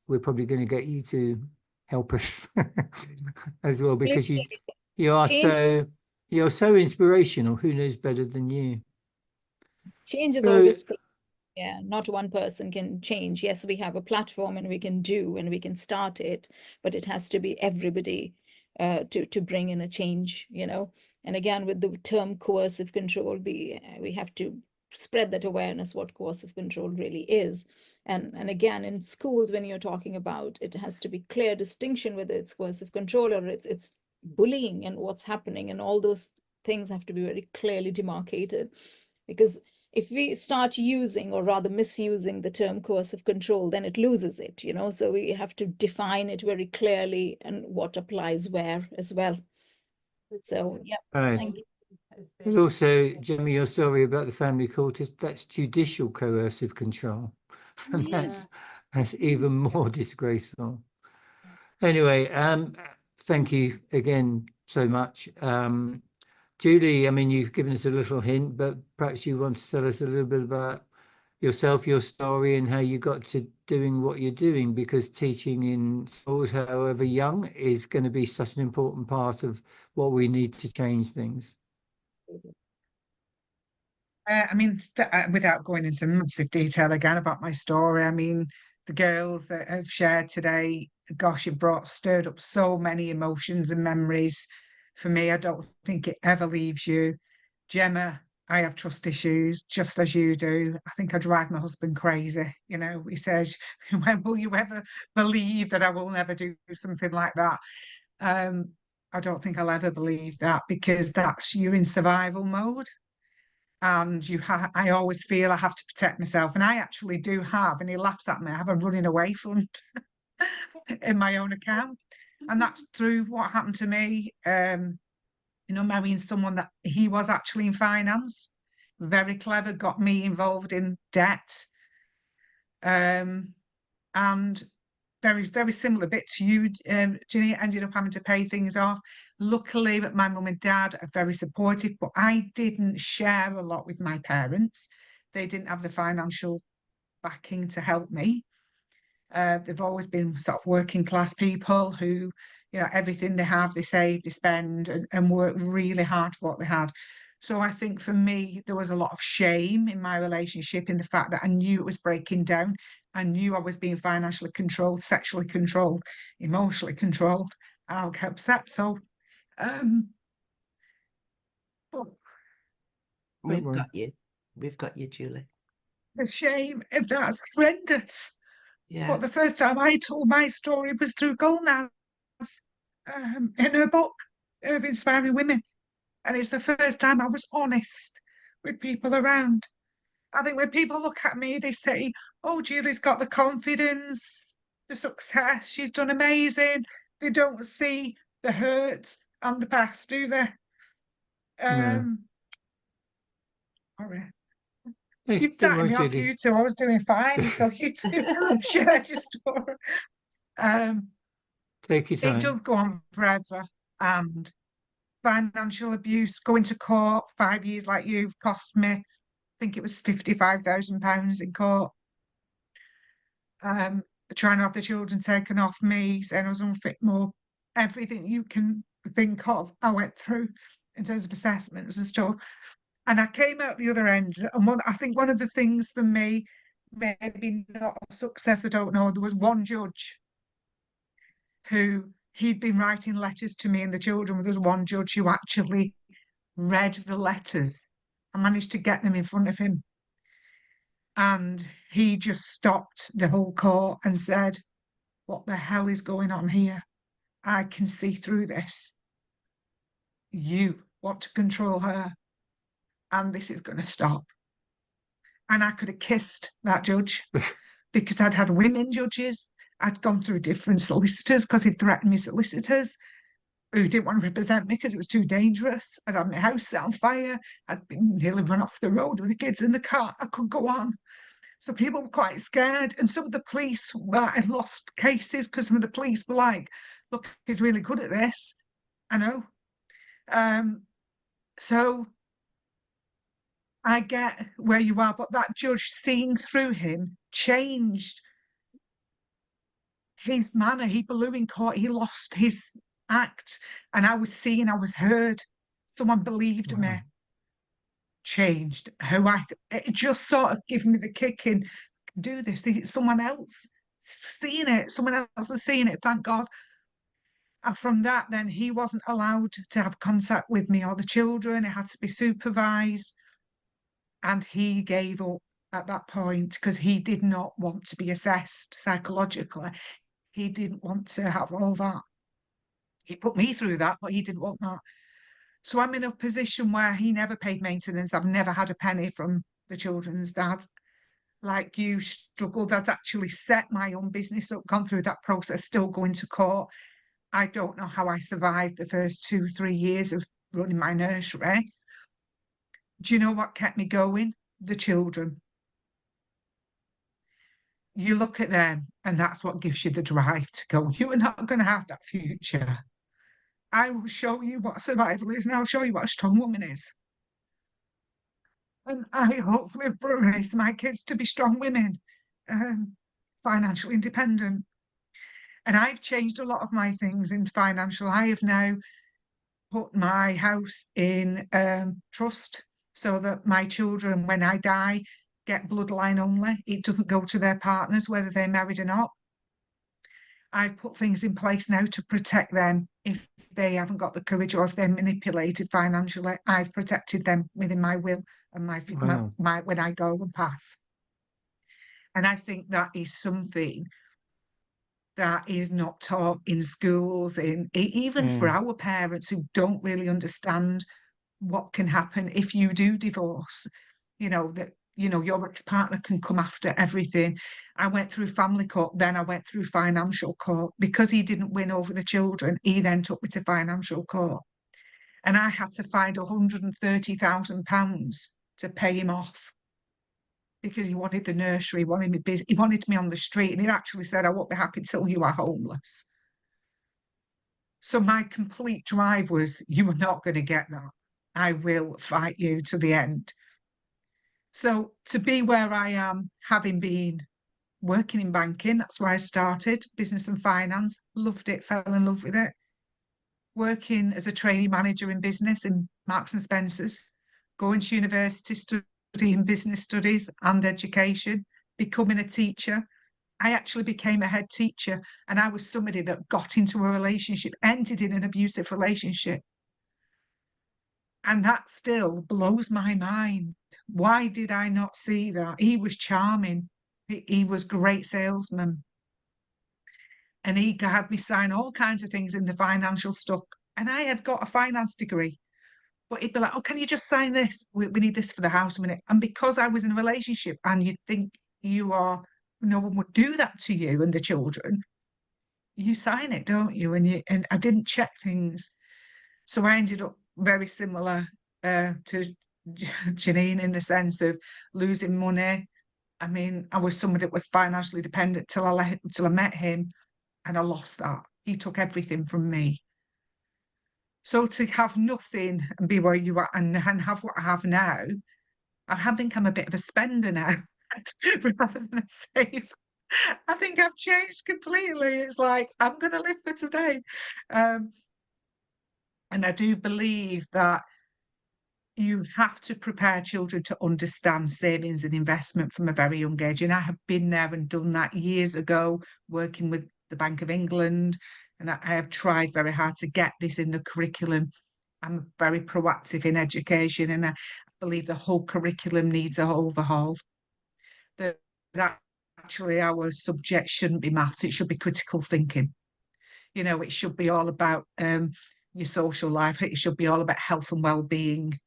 we're probably going to get you to help us as well, because Change- you're so inspirational. Who knows better than you? Change is So- always, yeah, not one person can change. Yes, we have a platform and we can do and we can start it, but it has to be everybody to bring in a change, you know. And again, with the term coercive control, we have to spread that awareness what coercive control really is. And again, in schools, when you're talking about, it has to be clear distinction whether it's coercive control or it's bullying and what's happening, and all those things have to be very clearly demarcated. Because if we start using, or rather misusing, the term coercive control, then it loses it, you know. So we have to define it very clearly and what applies where as well. So yeah, Right. thank you. And also, Jimmy, your story about the family court, that's judicial coercive control. And Yeah. that's even more disgraceful. Anyway, thank you again so much. Julie, I mean, you've given us a little hint, but perhaps you want to tell us a little bit about yourself, your story, and how you got to doing what you're doing, because teaching in schools, however young, is going to be such an important part of what we need to change things. I mean, without going into massive detail again about my story, I mean, the girls that have shared today, gosh, it stirred up so many emotions and memories for me. I don't think it ever leaves you. Gemma, I have trust issues, just as you do. I think I drive my husband crazy. You know, he says, when will you ever believe that I will never do something like that? I don't think I'll ever believe that, because you're in survival mode. And I always feel I have to protect myself. And I actually do have, and he laughs at me, I have a running away fund in my own account. And that's through what happened to me, you know, marrying someone that he was actually in finance, very clever, got me involved in debt. And very, very similar bit to you, Ginny, ended up having to pay things off. Luckily, my mum and dad are very supportive, but I didn't share a lot with my parents. They didn't have the financial backing to help me. They've always been sort of working class people who, you know, everything they have, they save, they spend, and work really hard for what they had. So I think for me, there was a lot of shame in my relationship, in the fact that I knew it was breaking down. I knew I was being financially controlled, sexually controlled, emotionally controlled, and I'll get upset. So, but We've got you. We've got you, Julie. the shame, if that's horrendous. Yeah. But the first time I told my story was through Gulnaz, in her book, of Inspiring Women. And it's the first time I was honest with people around. I think when people look at me, they say, oh, Julie's got the confidence, the success, she's done amazing. They don't see the hurt and the past, do they? No. All right. Hey, Keep don't starting worry, me off, Julie. you two. I was doing fine until you two shared your story. Take your time. It does go on forever. And financial abuse, going to court 5 years like you've cost me, I think it was £55,000 in court. Trying to have the children taken off me, saying I was unfit, more everything you can think of, I went through in terms of assessments and stuff. And I came out the other end. And I think one of the things for me, maybe not a success, I don't know, there was one judge who he'd been writing letters to me and the children. There was one judge who actually read the letters. I managed to get them in front of him. And he just stopped the whole court and said, "What the hell is going on here? I can see through this. You want to control her, and this is going to stop." And I could have kissed that judge because I'd had women judges. I'd gone through different solicitors because he'd threatened me solicitors who didn't want to represent me because it was too dangerous. I'd had my house set on fire. I'd been nearly run off the road with the kids in the car. I couldn't go on. So people were quite scared. And some of the police had lost cases because some of the police were like, "Look, he's really good at this." I know. So I get where you are, but that judge, seeing through him, changed his manner. He blew in court. He lost his act. And I was seen, I was heard. Someone believed me. Wow. Changed it just sort of gave me the kick in, do this. Someone else seeing it. Someone else has seen it, thank God. And from that, then he wasn't allowed to have contact with me or the children. It had to be supervised. And he gave up at that point because he did not want to be assessed psychologically. He didn't want to have all that. He put me through that, but he didn't want that. So I'm in a position where he never paid maintenance. I've never had a penny from the children's dad. Like you struggled, I'd actually set my own business up, gone through that process, still going to court. I don't know how I survived the first 2-3 years of running my nursery. Do you know what kept me going? The children. You look at them and that's what gives you the drive to go, you are not going to have that future. I will show you what survival is, and I'll show you what a strong woman is. And I hopefully have raised my kids to be strong women, financially independent. And I've changed a lot of my things in financial. I have now put my house in trust so that my children, when I die, get bloodline only. It doesn't go to their partners, whether they're married or not. I've put things in place now to protect them if they haven't got the courage or if they're manipulated financially. I've protected them within my will and Wow. my when I go and pass. And I think that is something that is not taught in schools, even for our parents who don't really understand what can happen if you do divorce. Your ex-partner can come after everything. I went through family court, then I went through financial court. Because he didn't win over the children, he then took me to financial court. And I had to find £130,000 to pay him off because he wanted the nursery, he wanted me busy, he wanted me on the street, and he actually said, "I won't be happy till you are homeless." So my complete drive was, you are not going to get that. I will fight you to the end. So to be where I am, having been working in banking, that's where I started, business and finance, loved it, fell in love with it. Working as a trainee manager in business in Marks and Spencer's, going to university, studying business studies and education, becoming a teacher. I actually became a head teacher, and I was somebody that got into a relationship, ended in an abusive relationship. And that still blows my mind. Why did I not see that? He was charming. He was a great salesman. And he had me sign all kinds of things in the financial stuff. And I had got a finance degree. But he'd be like, "Oh, can you just sign this? We need this for the house a minute." And because I was in a relationship and you think no one would do that to you and the children, you sign it, don't you? And I didn't check things. So I ended up very similar to Janine in the sense of losing money. I mean, I was somebody that was financially dependent till I met him, and I lost that. He took everything from me. So to have nothing and be where you are and have what I have now, I think I'm a bit of a spender now rather than a save. I think I've changed completely. It's like, I'm going to live for today. And I do believe that you have to prepare children to understand savings and investment from a very young age. And I have been there and done that years ago, working with the Bank of England, And I have tried very hard to get this in the curriculum. I'm very proactive in education, and I believe the whole curriculum needs a overhaul. That actually our subject shouldn't be maths, it should be critical thinking. You know, it should be all about your social life, it should be all about health and well-being.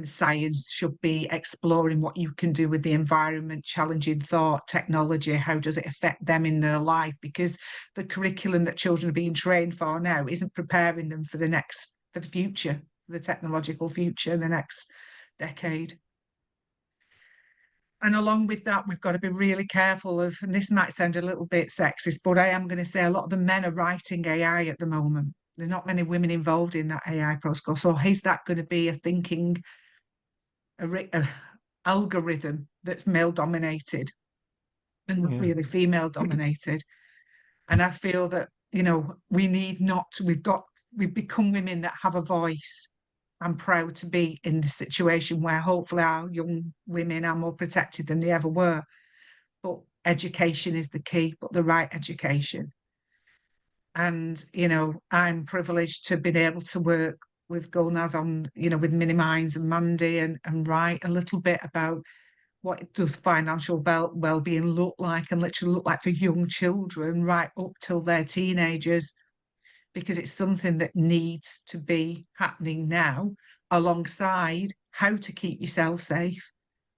Science should be exploring what you can do with the environment, challenging thought, technology, how does it affect them in their life? Because the curriculum that children are being trained for now isn't preparing them for the future, the technological future, the next decade. And along with that, we've got to be really careful of, and this might sound a little bit sexist, but I am going to say a lot of the men are writing AI at the moment. There are not many women involved in that AI protocol. So is that going to be a thinking algorithm that's male dominated and not really female dominated? And I feel that, you know, we've become women that have a voice. I'm proud to be in the situation where hopefully our young women are more protected than they ever were. But education is the key, but the right education. And, you know, I'm privileged to have been able to work with Gulnaz on, you know, with Mini Minds and Mandy and write a little bit about what does financial well-being look like, and literally look like for young children right up till they're teenagers, because it's something that needs to be happening now, alongside how to keep yourself safe,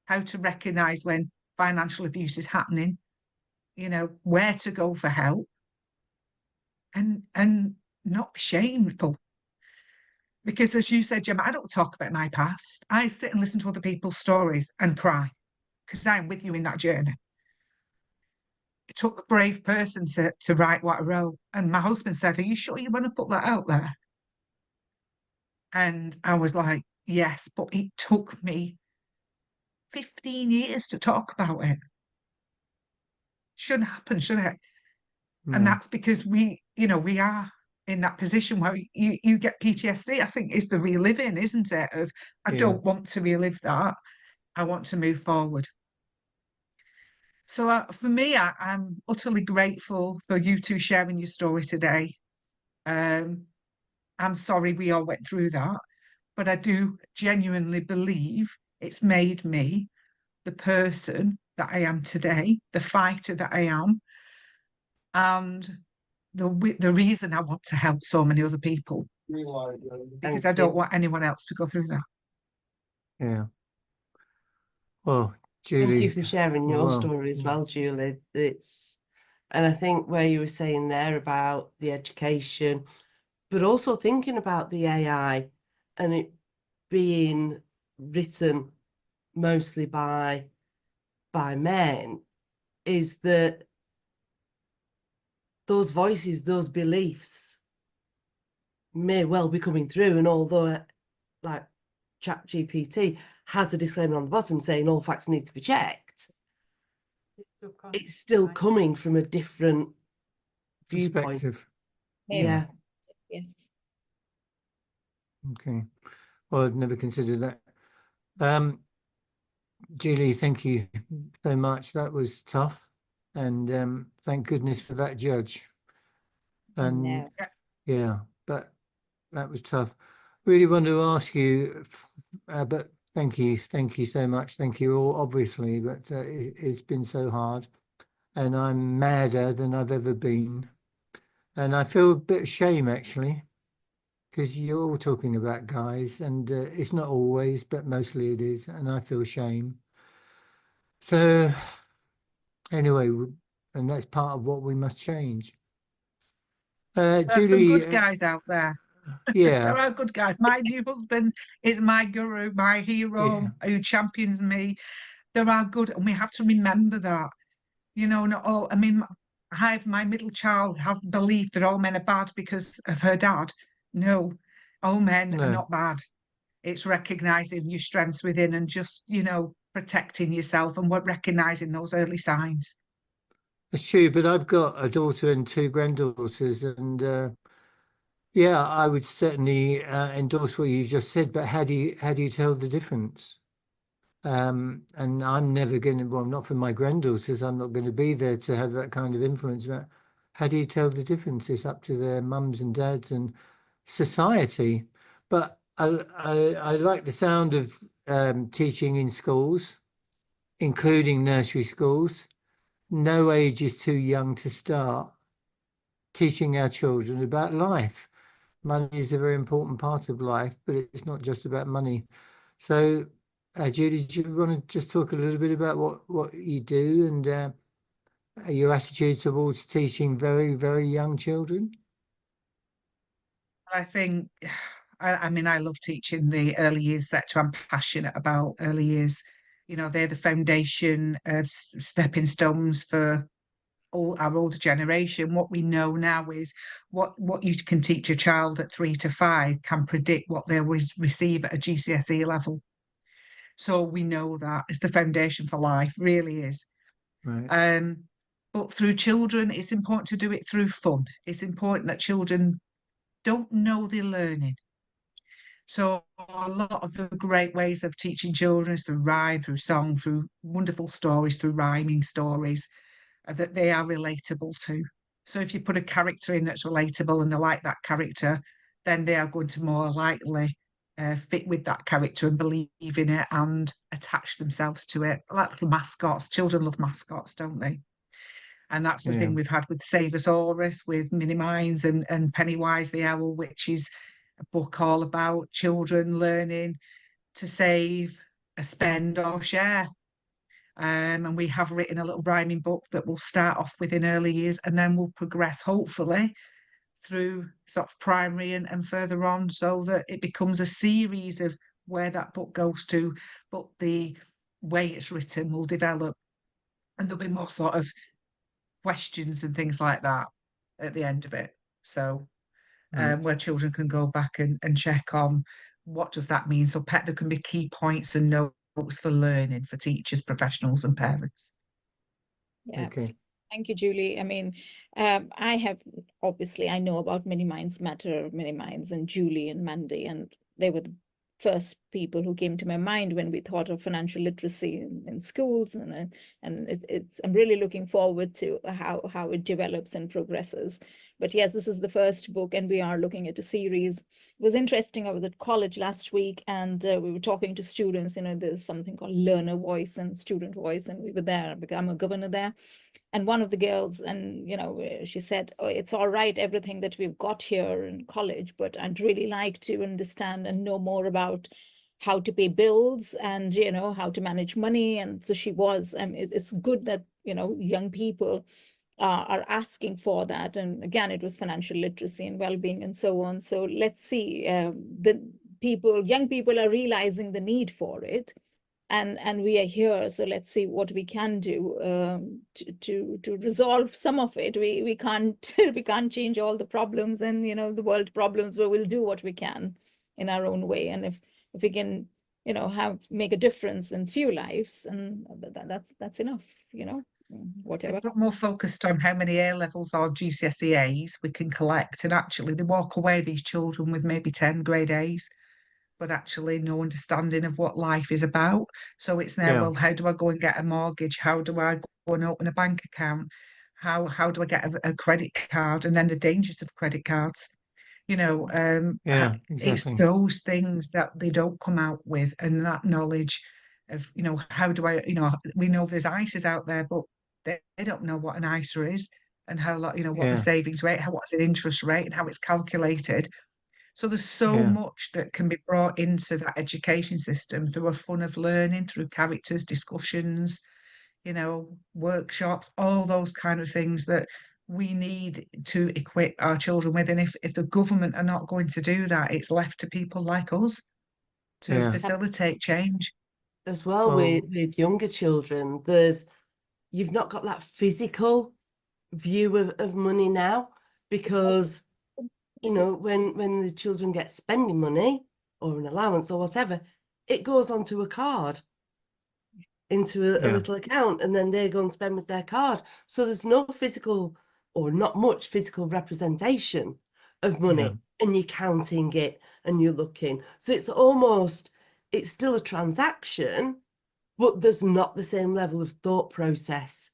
how to recognise when financial abuse is happening, you know, where to go for help, and not be shameful. Because as you said, Gemma, I don't talk about my past. I sit and listen to other people's stories and cry, because I'm with you in that journey. It took a brave person to write what I wrote. And my husband said, "Are you sure you want to put that out there?" And I was like, yes, but it took me 15 years to talk about it. Shouldn't happen, should it? And that's because we are in that position where you get PTSD. I think is the reliving, isn't it? Of I don't want to relive that. I want to move forward. So for me, I'm utterly grateful for you two sharing your story today. I'm sorry we all went through that, but I do genuinely believe it's made me the person that I am today, the fighter that I am, and the reason I want to help so many other people, because I don't want anyone else to go through that. Yeah. Well, Julie, thank you for sharing your story as well, Julie. And I think where you were saying there about the education, but also thinking about the AI and it being written mostly by men, is that those voices, those beliefs may well be coming through. And although like ChatGPT has a disclaimer on the bottom saying all facts need to be checked, it's still coming from a different viewpoint. perspective. Yeah. Yes. Okay. Well, I've never considered that. Julie, thank you so much. That was tough. And thank goodness for that judge. And No. yeah, but that was tough. Really want to ask you, but thank you so much. Thank you all, obviously, but it's been so hard, and I'm madder than I've ever been, and I feel a bit of shame actually, because you're all talking about guys, and it's not always, but mostly it is, and I feel shame. So anyway, and that's part of what we must change. There's Julie, some good guys out there. Yeah. There are good guys. My new husband is my guru, my hero, who champions me. There are good, and we have to remember that. You know, not all. I mean, my middle child has believed that all men are bad because of her dad. No, all men are not bad. It's recognizing your strengths within and just, you know, protecting yourself and recognizing those early signs. It's true, but I've got a daughter and two granddaughters, and yeah, I would certainly endorse what you just said. But how do you tell the difference? And I'm never going to. Well, not for my granddaughters. I'm not going to be there to have that kind of influence. But how do you tell the difference? It's up to their mums and dads and society. But I like the sound of teaching in schools, including nursery schools. No age is too young to start teaching our children about life. Money is a very important part of life, but it's not just about money. So, Judy, do you want to just talk a little bit about what you do and your attitude towards teaching very, very young children? I think, I mean, I love teaching the early years sector. I'm passionate about early years. You know, they're the foundation of stepping stones for all our older generation. What we know now is what you can teach a child at 3 to 5 can predict what they'll receive at a GCSE level. So we know that it's the foundation for life, really is. Right. But through children, it's important to do it through fun. It's important that children don't know they're learning. So a lot of the great ways of teaching children is through rhyme, through song, through wonderful stories, through rhyming stories that they are relatable to. So if you put a character in that's relatable and they like that character, then they are going to more likely fit with that character and believe in it and attach themselves to it. Like little mascots. Children love mascots, don't they? And that's the thing we've had with Savosaurus, with Minnie Mines and Pennywise the Owl, which is a book all about children learning to save, spend or share. And we have written a little rhyming book that will start off within early years and then will progress, hopefully, through sort of primary and further on, so that it becomes a series of where that book goes to, but the way it's written will develop and there'll be more sort of questions and things like that at the end of it. So where children can go back and check on what does that mean. So there can be key points and notes for learning for teachers, professionals and parents. Yeah, Okay. thank you, Julie. I mean, I have, obviously, I know about Mini Minds Matter, Mini Minds and Julie and Mandy, and they were the first people who came to my mind when we thought of financial literacy in schools, and I'm really looking forward to how it develops and progresses. But yes, this is the first book, and we are looking at a series. It was interesting. I was at college last week, and we were talking to students. You know, there's something called learner voice and student voice, and we were there because I'm a governor there. And one of the girls, and you know, she said, "Oh, it's all right, everything that we've got here in college, but I'd really like to understand and know more about how to pay bills and, you know, how to manage money." And so she was, it's good that, you know, young people are asking for that. And again, it was financial literacy and well-being and so on. So let's see, young people are realizing the need for it. And we are here, so let's see what we can do to resolve some of it. We can't we can't change all the problems and, you know, the world problems, but we'll do what we can in our own way. And if we can, you know, make a difference in few lives, and that's enough, you know, whatever. We're more focused on how many A levels or GCSE As we can collect, and actually they walk away, these children, with maybe 10 grade A's. But actually no understanding of what life is about. So it's now, well, how do I go and get a mortgage? How do I go and open a bank account? How do I get a credit card? And then the dangers of credit cards. You know, it's those things that they don't come out with, and that knowledge of, you know, how do I, you know, we know there's ISAs out there, but they don't know what an ISA is and how, you know, what the savings rate, what's an interest rate and how it's calculated. So there's so much that can be brought into that education system through a fun of learning, through characters, discussions, you know, workshops, all those kind of things that we need to equip our children with. And if the government are not going to do that, it's left to people like us to facilitate change. As well, with younger children, you've not got that physical view of money now, because you know, when the children get spending money or an allowance or whatever, it goes onto a card, into a little account, and then they go and spend with their card. So there's no physical, or not much physical representation of money, and you're counting it and you're looking. So it's still a transaction, but there's not the same level of thought process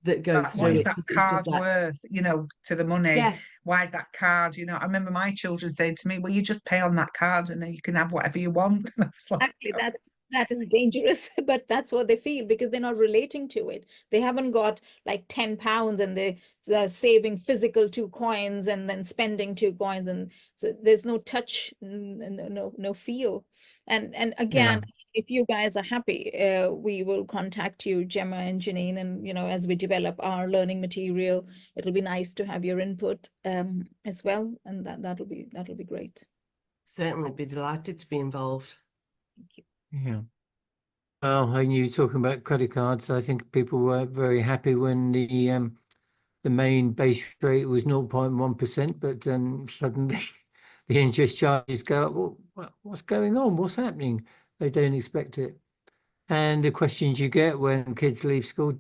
that goes What through is it. that 'Cause it's card just like, worth, to the money? yeah, Why is that card? I remember my children saying to me, well, you just pay on that card and then you can have whatever you want. And I was like, Exactly, that is dangerous, but that's what they feel because they're not relating to it. They haven't got like £10 and they're saving physical 2 coins and then spending 2 coins, and so there's no touch, no feel. And again, if you guys are happy, we will contact you, Gemma and Janine, and as we develop our learning material, it'll be nice to have your input as well, and that'll be great. certainly be delighted to be involved. Thank you. Yeah. Well, and you talking about credit cards, I think people were very happy when the main base rate was 0.1%, but suddenly the interest charges go up. Well, what's going on? What's happening? They don't expect it. And the questions you get when kids leave school,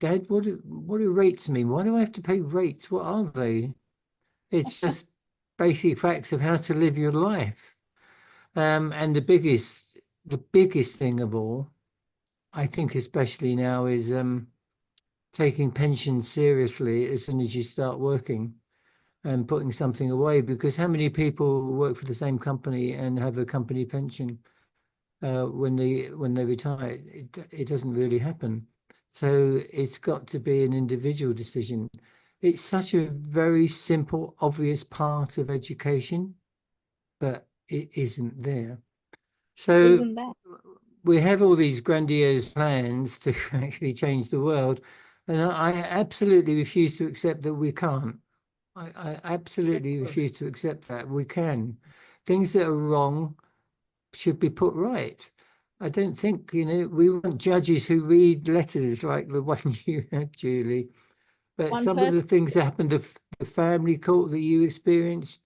Dad, what do rates mean? Why do I have to pay rates? What are they? It's just basic facts of how to live your life. And the biggest thing of all, I think especially now, is taking pensions seriously as soon as you start working and putting something away, because how many people work for the same company and have a company pension when they retire? It doesn't really happen. So it's got to be an individual decision. It's such a very simple, obvious part of education, but it isn't there. So Isn't that? we have all these grandiose plans to actually change the world, and I absolutely refuse to accept that we can't. I absolutely refuse to accept that we can. Things that are wrong should be put right. I don't think, we want judges who read letters like the one you had, Julie. But One some of the person. things that happened to the family court that you experienced,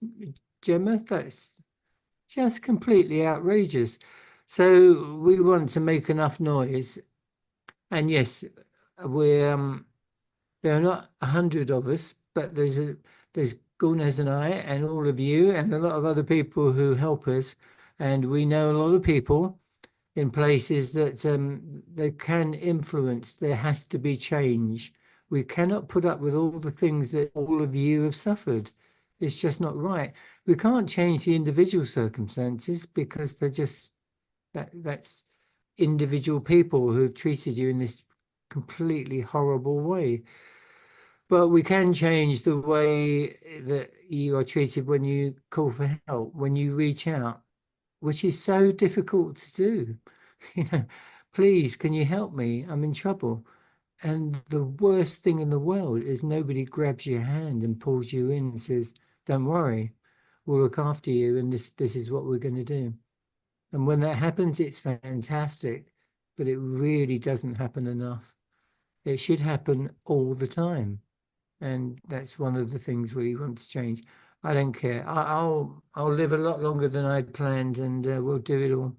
Gemma, that's just completely outrageous. So we want to make enough noise. And yes, we're there are not 100 of us, but there's Gulnaz and I and all of you and a lot of other people who help us. And we know a lot of people in places that they can influence. There has to be change. We cannot put up with all the things that all of you have suffered. It's just not right. We can't change the individual circumstances because they're just that's individual people who've treated you in this completely horrible way. But we can change the way that you are treated when you call for help, when you reach out, which is so difficult to do. Please, can you help me? I'm in trouble. And the worst thing in the world is nobody grabs your hand and pulls you in and says, don't worry, we'll look after you, and this is what we're going to do. And when that happens, it's fantastic, but it really doesn't happen enough. It should happen all the time. And that's one of the things we want to change. I don't care. I'll live a lot longer than I'd planned, and we'll do it all.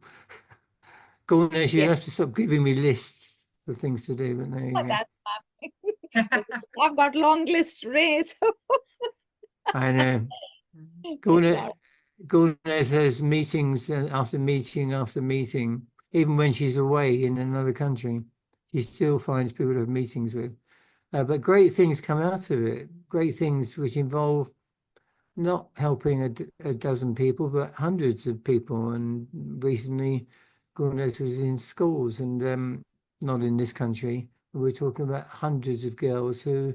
Gulnaz, you have to stop giving me lists of things to do, but there you Oh, go. that's I've got long list, Ray. So I know. Exactly. Gulnaz has meetings after meeting after meeting, even when she's away in another country. She still finds people to have meetings with. But great things come out of it. Great things which involve not helping a dozen people, but hundreds of people. And recently, Gulnaz was in schools, and not in this country. We're talking about hundreds of girls who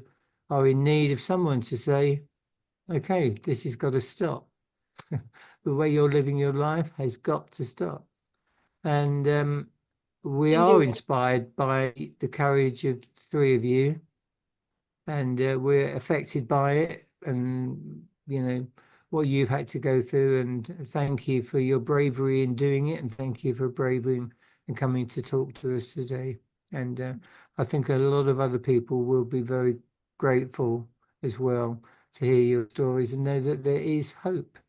are in need of someone to say, okay, this has got to stop. The way you're living your life has got to stop. And we are inspired by the courage of three of you, and we're affected by it, and what you've had to go through, and thank you for your bravery in doing it, and thank you for bravery in coming to talk to us today. And I think a lot of other people will be very grateful as well to hear your stories and know that there is hope.